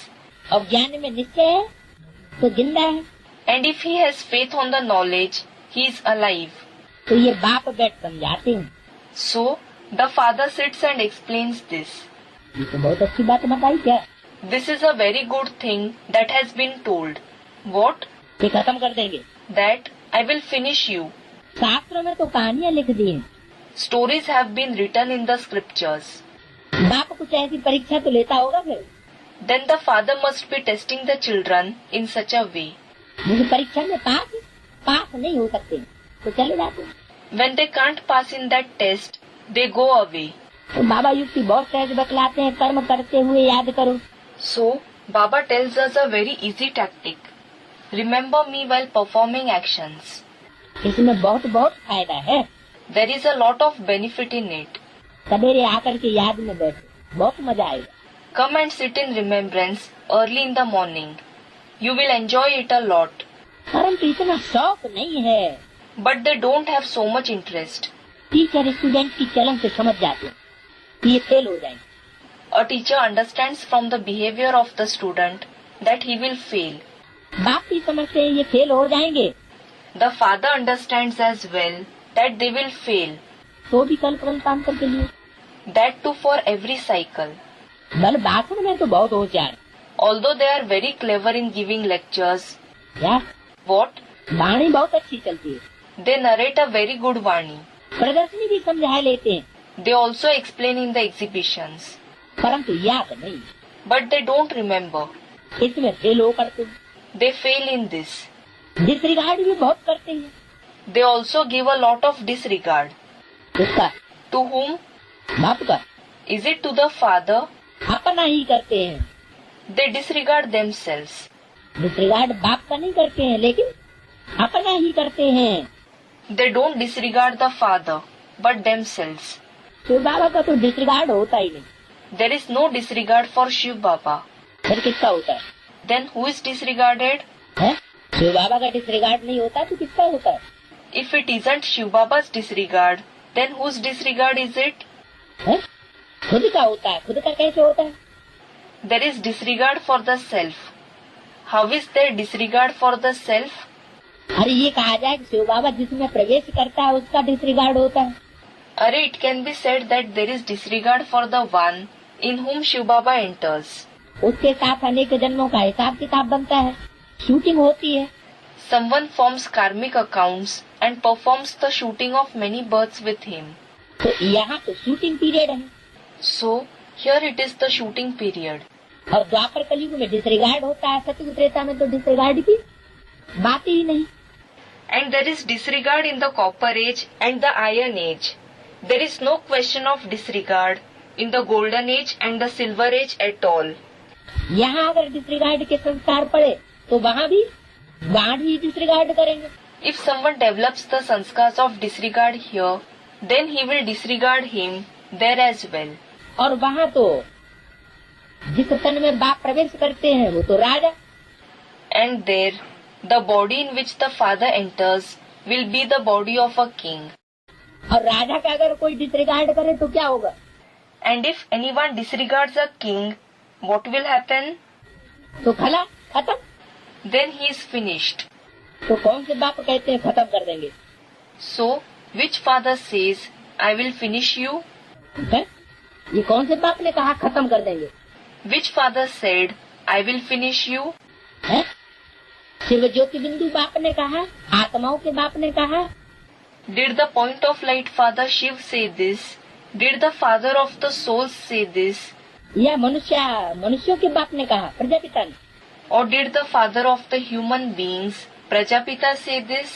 और ज्ञान में निश्चय है तो जिंदा है। And if he has faith on the knowledge, he is alive. तो ये बाप बैठ समझाते हैं। So, the father sits and explains this. ये तो बहुत अच्छी बात बताई क्या? This is a very good thing that has been told. What? ये खत्म कर देंगे। That I will finish you. शास्त्रों में तो कहानियाँ लिख दी हैं। Stories have been written in the scriptures. बाप कुछ ऐसी परीक्षा तो लेता होगा फिर। Then the father must be testing the children in such a way. मुझे परीक्षा में पास नहीं हो सकते तो चले जाते हैं। When they can't pass in that test, they go away. तो बाबा युक्ति बहुत सहज बतलाते हैं, कर्म करते हुए याद करो। So, Baba tells us a very easy tactic. Remember me while performing actions. इसमें बहुत फायदा है। There is a lot of benefit in it. सवेरे आकर के याद में बैठो, बहुत मजा आएगा। Come and sit in remembrance early in the morning. You will enjoy it a lot. परंतु इतना शौक नहीं है। But they don't have so much interest. Teacher student की चलन से समझ जाते हैं कि ये फेल हो जाएंगे। A teacher understands from the behavior of the student that he will fail. बाप भी समझते हैं ये फेल हो जाएंगे, The father understands as well that they will fail. तो भी कल परंतांतर के लिए। That too for every cycle. बल भाषण में तो बहुत होशियार। Although they are very clever in giving lectures. क्या? What? वाणी बहुत अच्छी चलती है। They narrate a very good Vani. प्रदर्शनी भी समझा लेते हैं, They also explain in the exhibitions. परंतु याद नहीं। But they don't remember. इसमें फेल हो करते हैं। They fail in this. Disregard भी बहुत करते हैं। They also give a lot of disregard. उसका To whom? बाप का Is it to the father? अपना ही करते हैं। They disregard themselves. डिसरिगार्ड बाप का नहीं करते हैं, लेकिन अपना ही करते हैं। They don't disregard the father, but themselves. तो बाबा का तो डिसरिगार्ड होता ही नहीं, There is no disregard for Shiv Baba. फिर किसका होता है? Then who is disregarded? है? शिव बाबा का डिसरिगार्ड नहीं होता तो किसका होता है? If it isn't Shiv Baba's disregard, then whose disregard is it? है? खुद का होता है। खुद का कैसे होता है? There is disregard for the self. How is there disregard for the self? अरे ये कहा जाए कि शिव बाबा जिसमें प्रवेश करता है उसका डिसरिगार्ड होता है। Arey, it can be said that there is disregard for the one in whom Shiv Baba enters. उसके साथ अनेक जन्मों का हिसाब किताब बनता है, शूटिंग होती है। Someone forms karmic accounts and performs the shooting of many births with him. तो यहाँ तो शूटिंग पीरियड है। So, here it is the shooting period. और द्वापर कलयुग में डिसरिगार्ड होता है, सतयुग त्रेता में तो डिसरिगार्ड की बात ही नहीं। And there is disregard in the copper age and the iron age. There is no question of disregard in the golden age and the silver age at all. यहाँ अगर डिसरिगार्ड के संस्कार पड़े तो वहाँ भी डिसरिगार्ड करेंगे। If someone develops the sanskars of disregard here, then he will disregard him there as well. और वहाँ तो जिस तन में बाप प्रवेश करते हैं वो तो राजा। And there, the body in which the father enters will be the body of a king. और राजा का अगर कोई डिसरिगार्ड करे तो क्या होगा? And if anyone disregards a king, what will happen? तो खला खत्म। Then he is finished. तो कौन से बाप कहते हैं खत्म कर देंगे? So, which father says, I will finish you? है? ये कौन से बाप ने कहा खत्म कर देंगे? Which father said, I will finish you? है? शिव ज्योति बिंदु बाप ने कहा? आत्माओं के बाप ने कहा? Did the point of light father Shiv say this? Did the father of the souls say this? या मनुष्यों के बाप ने कहा? प्रजापिता ने? Or did the father of the human beings, Prajapita, say this?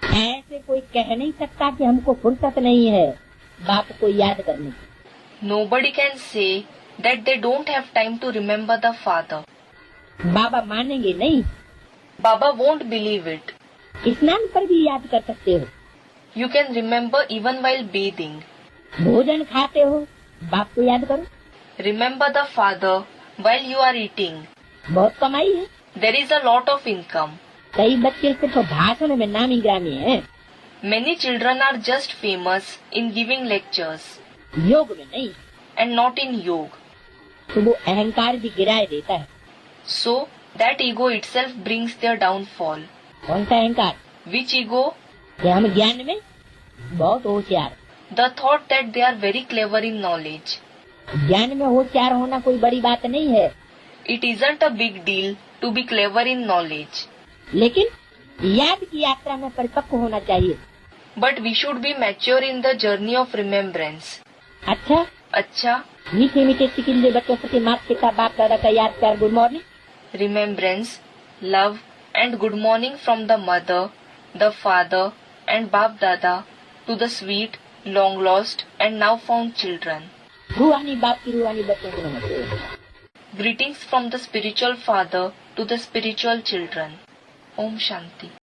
ऐसे कोई कह नहीं सकता कि हमको फुर्सत नहीं है बाप को याद करने की। Nobody can say that they don't have time to remember the father. बाबा मानेंगे नहीं। Baba won't believe it. स्नान पर भी याद कर सकते हो। You can remember even while bathing. भोजन खाते हो बाप को याद करो। Remember the father while you are eating. बहुत कमाई है। There is a lot of income. कई बच्चे सिर्फ भाषण में नामी ग्रामी हैं। Many children are just famous in giving lectures योग में नहीं। and not in yoga. तो वो अहंकार भी गिराए देता है। So that ego itself brings their downfall. कौन सा अहंकार? Which ego? कि हम ज्ञान में बहुत होशियार। The thought that they are very clever in knowledge. ज्ञान में होशियार होना कोई बड़ी बात नहीं है। It isn't a big deal to be clever in knowledge. लेकिन याद की यात्रा में परिपक्व होना चाहिए। But we should be mature in the journey of remembrance. अच्छा, मीठे मीठे मीठे चिकिल्ले बच्चों के माता पिता बाप दादा का याद प्यार good morning. remembrance, love and good morning from the mother, the father and Bap Dada to the sweet, long lost and now found children. रूहानी बाप की रूहानी बच्चों को नमस्ते। Greetings from the spiritual father to the spiritual children. Om Shanti.